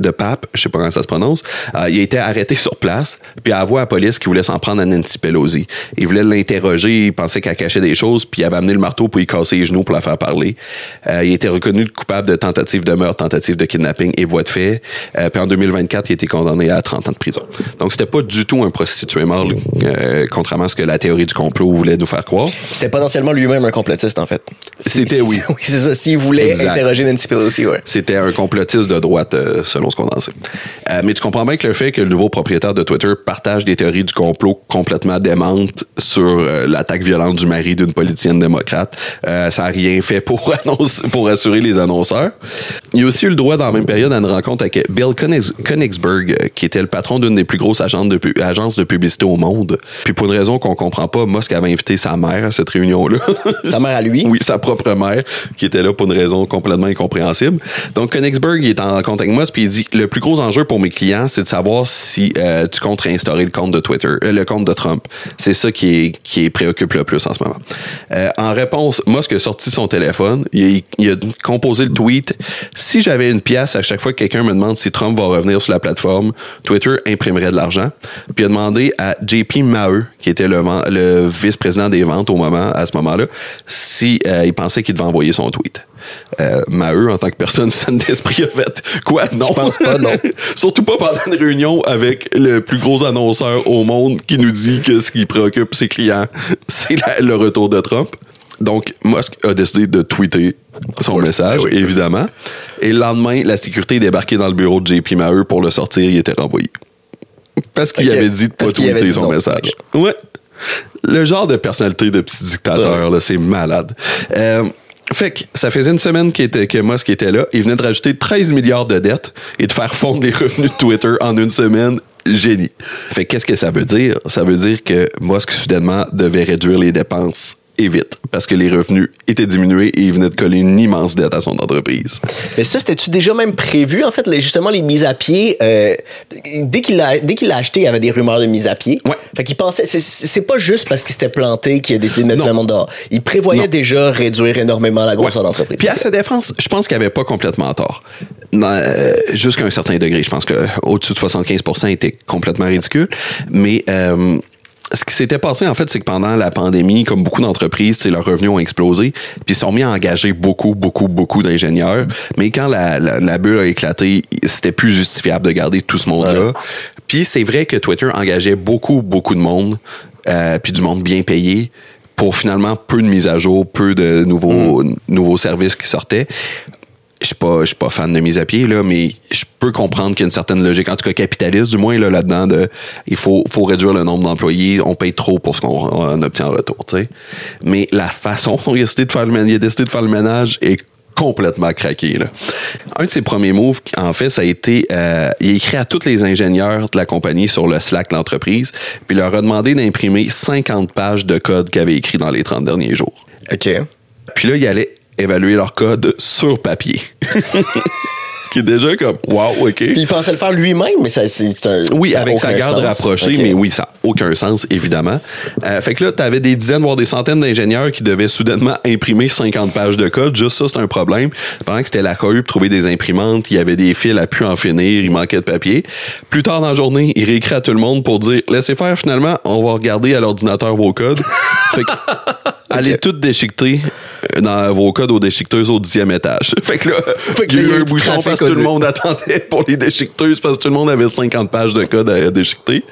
Speaker 1: Pape, je sais pas comment ça se prononce, il a été arrêté sur place, puis il a avoué à la police qu'il voulait s'en prendre à Nancy Pelosi. Il voulait l'interroger, il pensait qu'elle cachait des choses, puis il avait amené le marteau pour y casser les genoux pour la faire parler. Il a été reconnu coupable de tentative de meurtre, tentative de kidnapping et voie de fait. Puis en 2024, il a été condamné à 30 ans de prison. Donc c'était pas du tout un prostitué mort, contrairement à ce que la théorie du complot voulait nous faire croire.
Speaker 2: C'était potentiellement lui-même un complotiste, en fait.
Speaker 1: C'était oui.
Speaker 2: Oui, c'est ça. S'il voulait interroger Nancy Pelosi, ouais.
Speaker 1: C'était un complotiste de droite, selon ce qu'on en sait. Mais tu comprends bien que le fait que le nouveau propriétaire de Twitter partage des théories du complot complètement démentes sur l'attaque violente du mari d'une politicienne démocrate, ça n'a rien fait pour assurer les annonceurs. Il a aussi eu le droit, dans la même période, à une rencontre avec Bill Koenigsberg, qui était le patron d'une des plus grosses agences de publicité au monde. Puis pour une raison qu'on comprend pas, Musk avait invité sa mère à cette réunion-là.
Speaker 2: Sa mère à lui?
Speaker 1: Oui, sa propre mère, qui était là pour une raison complètement incompréhensible. Donc Koenigsberg, il est en rencontre avec Musk, puis il dit, le plus gros enjeu pour mes clients, c'est de savoir si tu comptes réinstaurer le compte de Twitter, le compte de Trump. C'est ça qui préoccupe le plus en ce moment. En réponse, Musk a sorti son téléphone, il a composé le tweet. Si j'avais une pièce à chaque fois que quelqu'un me demande si Trump va revenir sur la plateforme, Twitter imprimerait de l'argent. Puis il a demandé à JP Maheu, qui était le vice-président des ventes à ce moment-là, si il pensait qu'il devait envoyer son tweet. Maheu, en tant que personne saine d'esprit, a fait quoi? Non.
Speaker 2: Je pense pas, non.
Speaker 1: Surtout pas pendant une réunion avec le plus gros annonceur au monde qui nous dit que ce qui préoccupe ses clients, c'est le retour de Trump. Donc, Musk a décidé de tweeter son message, oui, évidemment. Et le lendemain, la sécurité est débarquée dans le bureau de JP Maher pour le sortir. Il était renvoyé. Parce qu'il avait dit de pas tweeter son message. Okay. Ouais. Le genre de personnalité de petit dictateur, là, c'est malade. Fait que ça faisait une semaine que Musk était là. Il venait de rajouter 13 milliards de dettes et de faire fondre les revenus de Twitter en une semaine. Génie. Fait que qu'est-ce que ça veut dire? Ça veut dire que Musk, soudainement, devait réduire les dépenses et vite, parce que les revenus étaient diminués et il venait de coller une immense dette à son entreprise.
Speaker 2: Mais ça, c'était-tu déjà même prévu, en fait, justement, les mises à pied? Dès qu'il l'a acheté, il y avait des rumeurs de mise à pied.
Speaker 1: Ouais.
Speaker 2: Fait qu'il pensait, c'est pas juste parce qu'il s'était planté qu'il a décidé de mettre le monde dehors. Il prévoyait déjà réduire énormément la grosseur d'entreprise.
Speaker 1: Puis à sa défense, je pense qu'il avait pas complètement tort. Jusqu'à un certain degré, je pense qu'au-dessus de 75% était complètement ridicule. Mais ce qui s'était passé, en fait, c'est que pendant la pandémie, comme beaucoup d'entreprises, leurs revenus ont explosé, puis ils se sont mis à engager beaucoup d'ingénieurs. Mais quand la bulle a éclaté, c'était plus justifiable de garder tout ce monde-là. Ouais. Puis c'est vrai que Twitter engageait beaucoup de monde, puis du monde bien payé, pour finalement peu de mises à jour, peu de nouveaux services qui sortaient. Je suis pas fan de mise à pied, là, mais je peux comprendre qu'il y a une certaine logique, en tout cas capitaliste, du moins, là-dedans, il faut réduire le nombre d'employés, on paye trop pour ce qu'on obtient en retour, tu sais. Mais la façon dont il a décidé de faire le ménage est complètement craqué, là. Un de ses premiers moves, en fait, ça a été, il a écrit à tous les ingénieurs de la compagnie sur le Slack de l'entreprise, puis il leur a demandé d'imprimer 50 pages de code qu'il avait écrit dans les 30 derniers jours.
Speaker 2: OK.
Speaker 1: Puis là, il allait évaluer leur code sur papier. Ce qui est déjà comme, wow, OK.
Speaker 2: Puis il pensait le faire lui-même, mais c'est
Speaker 1: oui, avec sa garde rapprochée, okay. Mais oui, ça n'a aucun sens, évidemment. Fait que là, tu avais des dizaines, voire des centaines d'ingénieurs qui devaient soudainement imprimer 50 pages de code. Juste ça, c'est un problème. Pendant que c'était la cohue pour trouver des imprimantes, il y avait des fils à pu en finir, il manquait de papier. Plus tard dans la journée, il réécrit à tout le monde pour dire, laissez faire finalement, on va regarder à l'ordinateur vos codes. Fait que, allez tout déchiqueter dans vos codes aux déchiqueteuses au 10e étage. Fait que là, il y a eu un bouchon parce que tout le monde attendait pour les déchiqueteuses parce que tout le monde avait 50 pages de code à déchiqueter.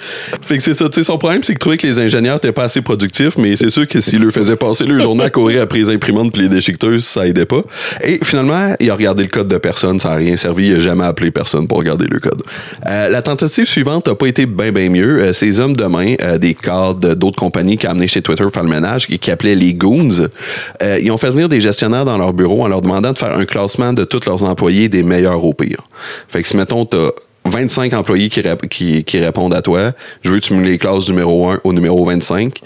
Speaker 1: Fait que c'est ça, tu sais, son problème, c'est qu'il trouvait que les ingénieurs n'étaient pas assez productifs, mais c'est sûr que s'il leur faisait passer leur journée à courir après les imprimantes puis les déchiqueteuses, ça aidait pas. Et finalement, il a regardé le code de personne, ça n'a rien servi, il n'a jamais appelé personne pour regarder le code. La tentative suivante n'a pas été bien mieux. Ces hommes de main, des cadres d'autres compagnies qui ont amené chez Twitter faire le ménage et qui appelaient les Goons, ils ont fait venir des gestionnaires dans leur bureau en leur demandant de faire un classement de tous leurs employés des meilleurs au pire. Fait que si, mettons, t'as 25 employés qui répondent à toi, je veux que tu me les classes du numéro 1 au numéro 25.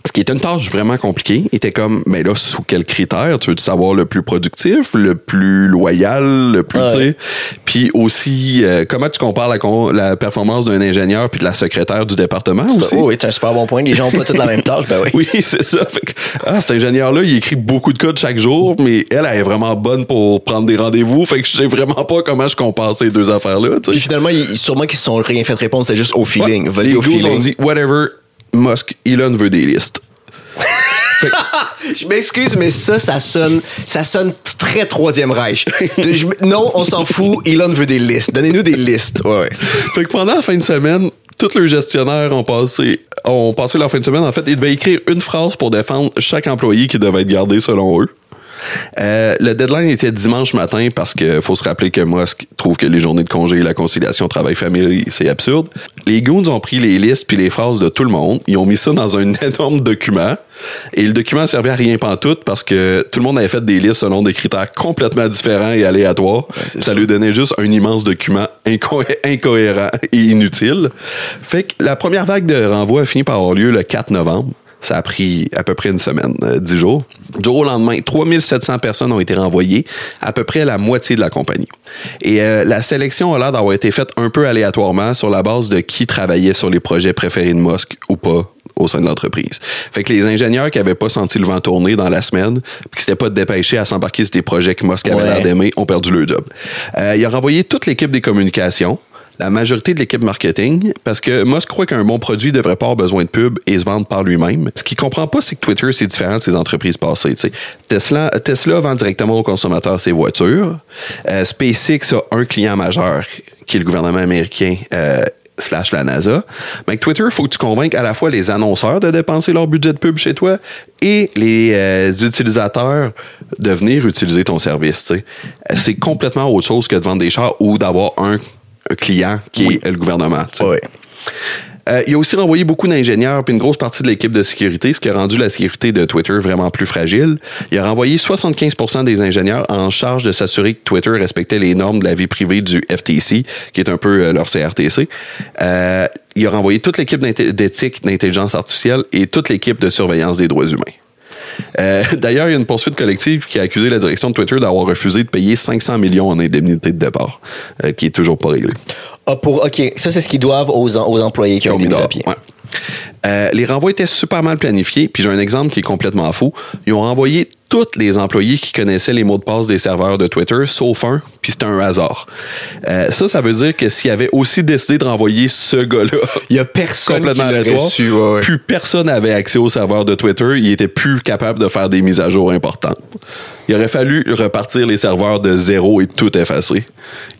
Speaker 1: Ce qui est une tâche vraiment compliquée. Il était comme, mais là, sous quels critères? Tu veux savoir le plus productif, le plus loyal, le plus, tu sais? Puis aussi, comment tu compares la performance d'un ingénieur puis de la secrétaire du département aussi?
Speaker 2: Oui, c'est un super bon point. Les gens n'ont pas toutes la même tâche, ben oui.
Speaker 1: Oui, c'est ça. Fait que, cet ingénieur-là, il écrit beaucoup de code chaque jour, mais elle est vraiment bonne pour prendre des rendez-vous. Fait que je sais vraiment pas comment je compare ces deux affaires-là, tu sais.
Speaker 2: Puis finalement, sûrement qu'ils se sont rien fait de réponse, c'était juste au feeling.
Speaker 1: Ouais, les Goons ont dit, whatever, Musk, Elon veut des listes.
Speaker 2: Je m'excuse, mais ça sonne très Troisième Reich. Non, on s'en fout, Elon veut des listes. Donnez-nous des listes. Ouais.
Speaker 1: Fait que pendant la fin de semaine, tous leurs gestionnaires ont passé leur fin de semaine. En fait, ils devaient écrire une phrase pour défendre chaque employé qui devait être gardé selon eux. Le deadline était dimanche matin parce que faut se rappeler que Musk trouve que les journées de congé et la conciliation travail-famille, c'est absurde. Les Goons ont pris les listes puis les phrases de tout le monde. Ils ont mis ça dans un énorme document. Et le document servait à rien pantoute parce que tout le monde avait fait des listes selon des critères complètement différents et aléatoires. Ouais, ça lui donnait juste un immense document incohérent et inutile. Fait que la première vague de renvoi a fini par avoir lieu le 4 novembre. Ça a pris à peu près une semaine, 10 jours. Du jour au lendemain, 3700 personnes ont été renvoyées, à peu près la moitié de la compagnie. Et la sélection a l'air d'avoir été faite un peu aléatoirement sur la base de qui travaillait sur les projets préférés de Musk ou pas au sein de l'entreprise. Fait que les ingénieurs qui n'avaient pas senti le vent tourner dans la semaine puis qui s'étaient pas dépêchés à s'embarquer sur des projets que Musk avait l'air d'aimer ont perdu leur job. Il a renvoyé toute l'équipe des communications, la majorité de l'équipe marketing, parce que Musk croit qu'un bon produit ne devrait pas avoir besoin de pub et se vendre par lui-même. Ce qu'il comprend pas, c'est que Twitter, c'est différent de ses entreprises passées. T'sais. Tesla vend directement aux consommateurs ses voitures. SpaceX a un client majeur, qui est le gouvernement américain. / la NASA, ben, Twitter, il faut que tu convainques à la fois les annonceurs de dépenser leur budget de pub chez toi et les utilisateurs de venir utiliser ton service. T'sais. C'est complètement autre chose que de vendre des chars ou d'avoir un client qui est le gouvernement.
Speaker 2: Oui.
Speaker 1: Il a aussi renvoyé beaucoup d'ingénieurs puis une grosse partie de l'équipe de sécurité, ce qui a rendu la sécurité de Twitter vraiment plus fragile. Il a renvoyé 75% des ingénieurs en charge de s'assurer que Twitter respectait les normes de la vie privée du FTC, qui est un peu leur CRTC. Il a renvoyé toute l'équipe d'éthique d'intelligence artificielle et toute l'équipe de surveillance des droits humains. D'ailleurs, il y a une poursuite collective qui a accusé la direction de Twitter d'avoir refusé de payer 500 millions en indemnité de départ, qui est toujours pas réglée.
Speaker 2: OK, ça, c'est ce qu'ils doivent aux employés qui ont été mis à pied.
Speaker 1: Ouais. Les renvois étaient super mal planifiés, puis j'ai un exemple qui est complètement fou. Ils ont renvoyé tous les employés qui connaissaient les mots de passe des serveurs de Twitter, sauf un, puis c'était un hasard. Ça veut dire que s'il avait aussi décidé de renvoyer ce gars-là,
Speaker 2: il y a personne qui l'aurait su. Ouais.
Speaker 1: Plus personne n'avait accès au serveur de Twitter, il était plus capable de faire des mises à jour importantes. Il aurait fallu repartir les serveurs de zéro et tout effacer.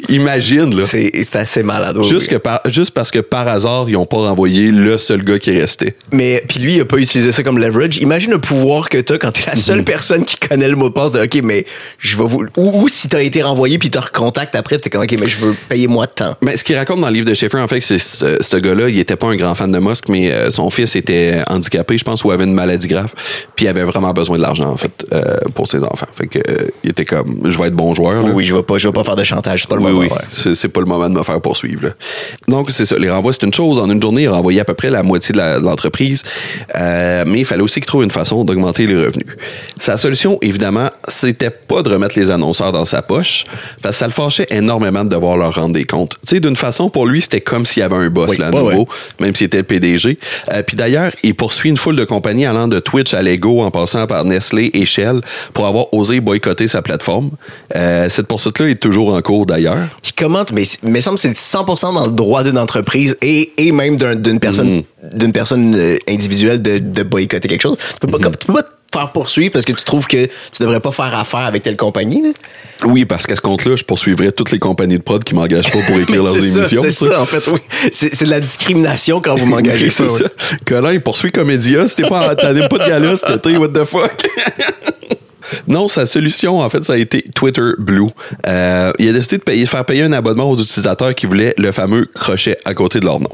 Speaker 1: Imagine, là.
Speaker 2: C'est assez malade.
Speaker 1: Juste parce que par hasard, ils n'ont pas renvoyé le seul gars qui restait.
Speaker 2: Mais, puis lui, il n'a pas utilisé ça comme leverage. Imagine le pouvoir que tu as quand tu es la seule personne qui connaît le mot de passe de OK, mais je vais vous. Ou si tu as été renvoyé puis tu te recontactes après, tu es comme OK, mais je veux payer moi de temps.
Speaker 1: Mais ce qu'il raconte dans le livre de Schaeffer, en fait, c'est ce gars-là, il était pas un grand fan de Musk, mais son fils était handicapé, je pense, ou avait une maladie grave, puis il avait vraiment besoin de l'argent, en fait, pour ses enfants. Fait que il était comme, je vais être bon joueur. Là.
Speaker 2: Oui, je vais pas faire de chantage, c'est pas le moment.
Speaker 1: Oui. C'est pas le moment de me faire poursuivre. Là. Donc, c'est ça. Les renvois, c'est une chose. En une journée, il renvoyait à peu près la moitié de l'entreprise, mais il fallait aussi qu'il trouve une façon d'augmenter les revenus. Sa solution, évidemment, c'était pas de remettre les annonceurs dans sa poche, parce que ça le fâchait énormément de devoir leur rendre des comptes. Tu sais, d'une façon, pour lui, c'était comme s'il y avait un boss là, à nouveau, même s'il était le PDG. Puis d'ailleurs, il poursuit une foule de compagnies allant de Twitch à Lego, en passant par Nestlé et Shell, pour avoir osé boycotter sa plateforme. Cette poursuite-là est toujours en cours, d'ailleurs.
Speaker 2: Puis comment, mais il me semble que c'est 100% dans le droit d'une entreprise et même d'une personne, individuelle de boycotter quelque chose. Tu peux pas te faire poursuivre parce que tu trouves que tu devrais pas faire affaire avec telle compagnie, là?
Speaker 1: Oui, parce qu'à ce compte-là, je poursuivrais toutes les compagnies de prod qui m'engagent pas pour écrire leurs émissions.
Speaker 2: C'est ça, en fait, oui. C'est de la discrimination quand vous m'engagez.
Speaker 1: C'est ça. Colin, il poursuit Comédia. Si t'animes pas de gala cet été, what the fuck? Non, sa solution, en fait, ça a été Twitter Blue. Il a décidé de faire payer un abonnement aux utilisateurs qui voulaient le fameux crochet à côté de leur nom.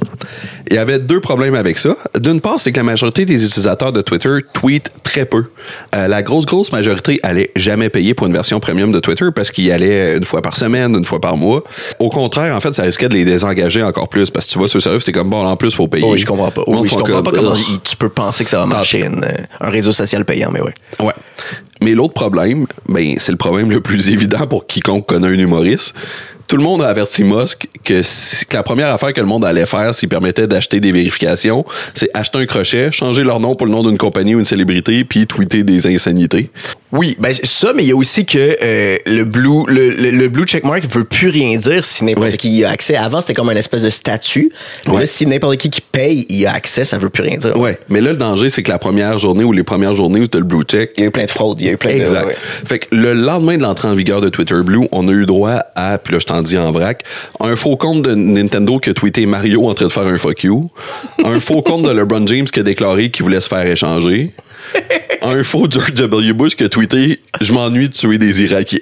Speaker 1: Il y avait deux problèmes avec ça. D'une part, c'est que la majorité des utilisateurs de Twitter tweetent très peu. La grosse majorité allait jamais payer pour une version premium de Twitter parce qu'il y allait une fois par semaine, une fois par mois. Au contraire, en fait, ça risquait de les désengager encore plus parce que tu vas sur le service, c'est comme bon, en plus, il faut payer.
Speaker 2: Oui, je comprends pas. Je comprends pas comment tu peux penser que ça va marcher un réseau social payant, mais ouais.
Speaker 1: Ouais. Mais l'autre problème, ben, c'est le problème le plus évident pour quiconque connaît un humoriste. Tout le monde a averti Musk que la première affaire que le monde allait faire s'il permettait d'acheter des vérifications, c'est acheter un crochet, changer leur nom pour le nom d'une compagnie ou une célébrité, puis tweeter des insanités.
Speaker 2: Oui, ben ça, mais il y a aussi que le blue checkmark veut plus rien dire si n'importe qui y a accès. Avant, c'était comme une espèce de statut. Mais là, si n'importe qui paye y a accès, ça veut plus rien dire.
Speaker 1: Ouais, mais là, le danger, c'est que la première journée ou les premières journées où tu as le blue check...
Speaker 2: Il y a eu plein de fraudes, il y a eu plein
Speaker 1: exact. Fait que le lendemain de l'entrée en vigueur de Twitter Blue, on a eu droit à, puis là, je t'en dis en vrac, un faux compte de Nintendo qui a tweeté Mario en train de faire un fuck you, un faux compte de LeBron James qui a déclaré qu'il voulait se faire échanger, un faux George W. Bush qui a tweeté « Je m'ennuie de tuer des Irakiens ».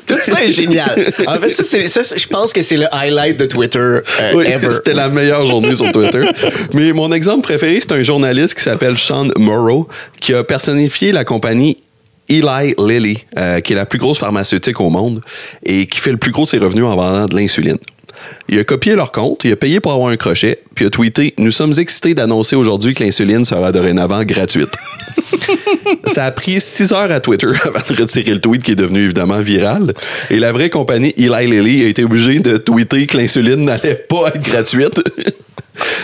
Speaker 2: Tout ça est génial. En fait, je pense que c'est le highlight de Twitter ever.
Speaker 1: C'était la meilleure journée sur Twitter. Mais mon exemple préféré, c'est un journaliste qui s'appelle Sean Morrow qui a personnifié la compagnie Eli Lilly, qui est la plus grosse pharmaceutique au monde et qui fait le plus gros de ses revenus en vendant de l'insuline. Il a copié leur compte, il a payé pour avoir un crochet, puis il a tweeté « Nous sommes excités d'annoncer aujourd'hui que l'insuline sera dorénavant gratuite. » Ça a pris 6 heures à Twitter avant de retirer le tweet qui est devenu évidemment viral. Et la vraie compagnie Eli Lilly a été obligée de tweeter que l'insuline n'allait pas être gratuite.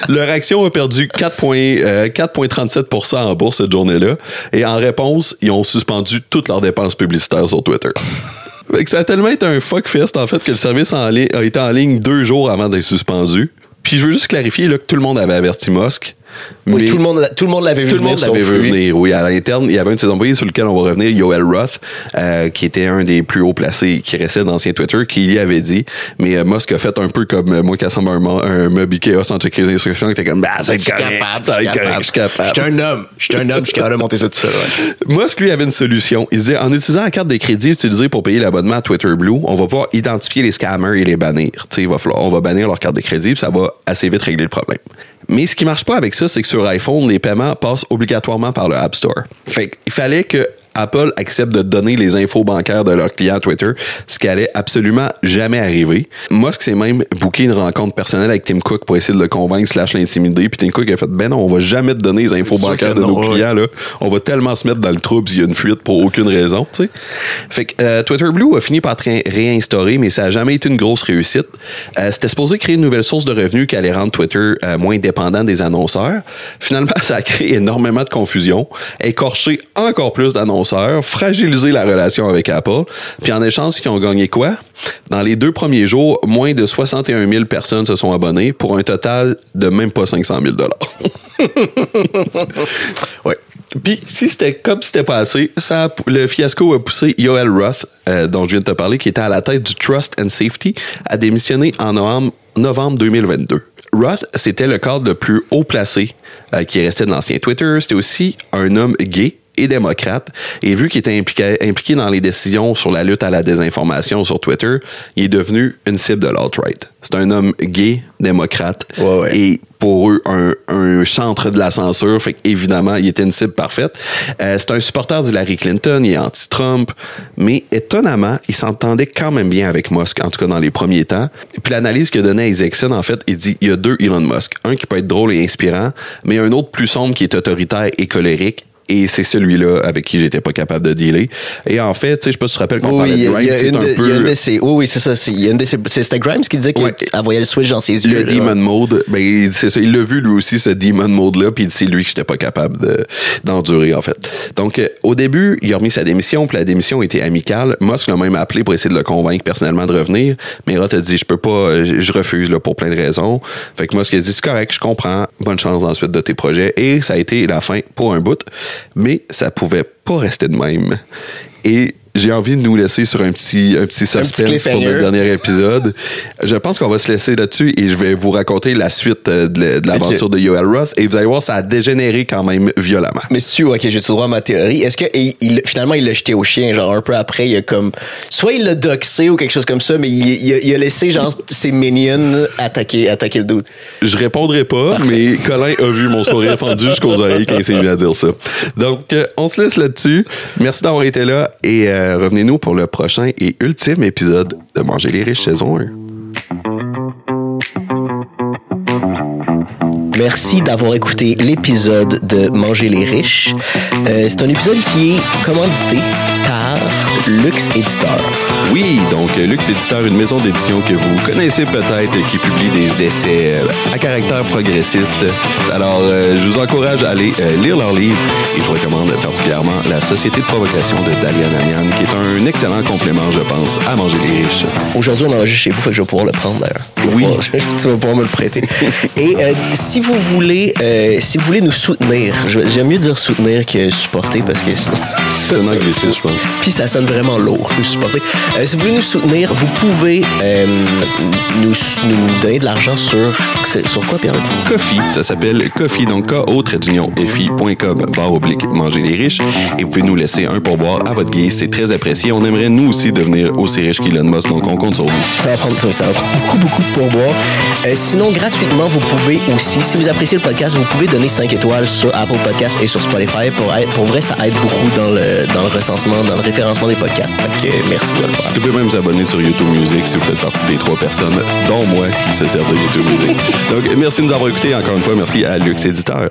Speaker 1: Leur action a perdu 4,37% en bourse cette journée-là. Et en réponse, ils ont suspendu toutes leurs dépenses publicitaires sur Twitter. Fait que ça a tellement été un fuckfest, en fait, que le service a été en ligne 2 jours avant d'être suspendu. Puis je veux juste clarifier là, que tout le monde avait averti Musk.
Speaker 2: Oui, tout le monde l'avait vu venir.
Speaker 1: Tout le monde l'avait vu venir, oui. À l'interne, il y avait un de ses employés sur lequel on va revenir, Yoel Roth, qui était un des plus hauts placés qui restait d'ancien Twitter, qui y avait dit, mais Musk a fait un peu comme moi qui assemble un meuble Ikea sans checker les instructions, qui était comme, c'est correct, je suis capable.
Speaker 2: Je suis un homme, je suis capable de monter ça tout seul. Ouais.
Speaker 1: Musk, lui, avait une solution. Il disait, en utilisant la carte de crédit utilisée pour payer l'abonnement à Twitter Blue, on va pouvoir identifier les scammers et les bannir. On va bannir leur carte de crédit, puis ça va assez vite régler le problème. Mais ce qui marche pas avec ça, c'est que sur iPhone, les paiements passent obligatoirement par le App Store. Fait qu'il fallait que Apple accepte de donner les infos bancaires de leurs clients à Twitter, ce qui allait absolument jamais arriver. Musk s'est même booké une rencontre personnelle avec Tim Cook pour essayer de le convaincre / l'intimider. Puis Tim Cook a fait, non, on va jamais te donner les infos bancaires de nos clients. Là. On va tellement se mettre dans le trou s'il y a une fuite pour aucune raison. T'sais. Fait que Twitter Blue a fini par être réinstauré, mais ça n'a jamais été une grosse réussite. C'était supposé créer une nouvelle source de revenus qui allait rendre Twitter moins dépendant des annonceurs. Finalement, ça a créé énormément de confusion, écorché encore plus d'annonceurs, fragiliser la relation avec Apple. Puis en échange, ils ont gagné quoi? Dans les 2 premiers jours, moins de 61 000 personnes se sont abonnées pour un total de même pas 500 000
Speaker 2: Oui.
Speaker 1: Puis, si c'était comme c'était passé, le fiasco a poussé Yoel Roth, dont je viens de te parler, qui était à la tête du Trust and Safety, à démissionner en novembre 2022. Roth, c'était le cadre le plus haut placé qui restait de l'ancien Twitter. C'était aussi un homme gay et démocrate. Et vu qu'il était impliqué dans les décisions sur la lutte à la désinformation sur Twitter, il est devenu une cible de l'alt-right. C'est un homme gay, démocrate, et pour eux, un chantre de la censure. Fait qu'évidemment, il était une cible parfaite. C'est un supporter d'Hillary Clinton, il est anti-Trump, mais étonnamment, il s'entendait quand même bien avec Musk, en tout cas dans les premiers temps. Et puis l'analyse qu'il a donnée à Isaacson, en fait, il dit il y a 2 Elon Musk. Un qui peut être drôle et inspirant, mais un autre plus sombre qui est autoritaire et colérique. Et c'est celui-là avec qui j'étais pas capable de dealer. Et en fait, tu sais, je sais pas si tu te rappelles qu'on parlait de Grimes, c'est un peu...
Speaker 2: Oui, c'est ça. C'était Grimes qui disait qu'il voyait le switch dans ses yeux.
Speaker 1: Le Demon Mode, ben, c'est ça. Il l'a vu lui aussi, ce Demon Mode-là, puis c'est lui que j'étais pas capable d'endurer, en fait. Donc, au début, il a remis sa démission, puis la démission était amicale. Musk l'a même appelé pour essayer de le convaincre personnellement de revenir. Mais Roth a dit, je peux pas, je refuse, là, pour plein de raisons. Fait que Musk a dit, c'est correct, je comprends. Bonne chance ensuite de tes projets. Et ça a été la fin pour un bout. Mais ça pouvait pas rester de même. Et j'ai envie de nous laisser sur un petit suspense pour notre dernier épisode. Je pense qu'on va se laisser là-dessus et je vais vous raconter la suite de l'aventure de Yoel Roth. Et vous allez voir, ça a dégénéré quand même violemment.
Speaker 2: Mais si j'ai tout droit à ma théorie. Est-ce que finalement il l'a jeté au chien, genre un peu après, il a comme soit il l'a doxé ou quelque chose comme ça, mais il a laissé genre ses minions attaquer le dude.
Speaker 1: Je répondrai pas, mais Colin a vu mon sourire fendu jusqu'aux oreilles quand il s'est mis à dire ça. Donc on se laisse là-dessus. Merci d'avoir été là et revenez-nous pour le prochain et ultime épisode de Manger les riches saison 1.
Speaker 2: Merci d'avoir écouté l'épisode de Manger les riches. C'est un épisode qui est commandité par Lux Éditeur.
Speaker 1: Oui, donc Lux Éditeur, une maison d'édition que vous connaissez peut-être, qui publie des essais à caractère progressiste. Alors, je vous encourage à aller lire leurs livres et je vous recommande particulièrement La Société de provocation de Dalia Namian, qui est un excellent complément, je pense, à Manger les riches.
Speaker 2: Aujourd'hui, on enregistre chez vous, fait que je vais pouvoir le prendre d'ailleurs.
Speaker 1: Oui.
Speaker 2: Tu vas pouvoir me le prêter. Et si vous voulez nous soutenir, j'aime mieux dire soutenir que supporter parce que sinon
Speaker 1: c'est un anglicisme, je pense.
Speaker 2: Puis ça sonne vraiment lourd, nous supporter. Si vous voulez nous soutenir, vous pouvez nous donner de l'argent sur quoi, Pierre?
Speaker 1: Ko-fi, ça s'appelle Ko-fi, donc ko-fi.com/manger les riches. Et vous pouvez nous laisser un pourboire à votre guise, c'est très apprécié. On aimerait nous aussi devenir aussi riches qu'Elon Musk, donc on compte sur vous.
Speaker 2: Ça va prendre beaucoup de pourboires. Sinon, gratuitement, vous pouvez aussi, si vous appréciez le podcast, vous pouvez donner 5 étoiles sur Apple Podcasts et sur Spotify. Pour vrai, ça aide beaucoup dans le recensement, dans le référencement des podcasts. Fait que merci de le faire.
Speaker 1: Vous pouvez même vous abonner sur YouTube Music si vous faites partie des 3 personnes, dont moi, qui se servent de YouTube Music. Donc, merci de nous avoir écoutés. Encore une fois, merci à Lux Éditeur.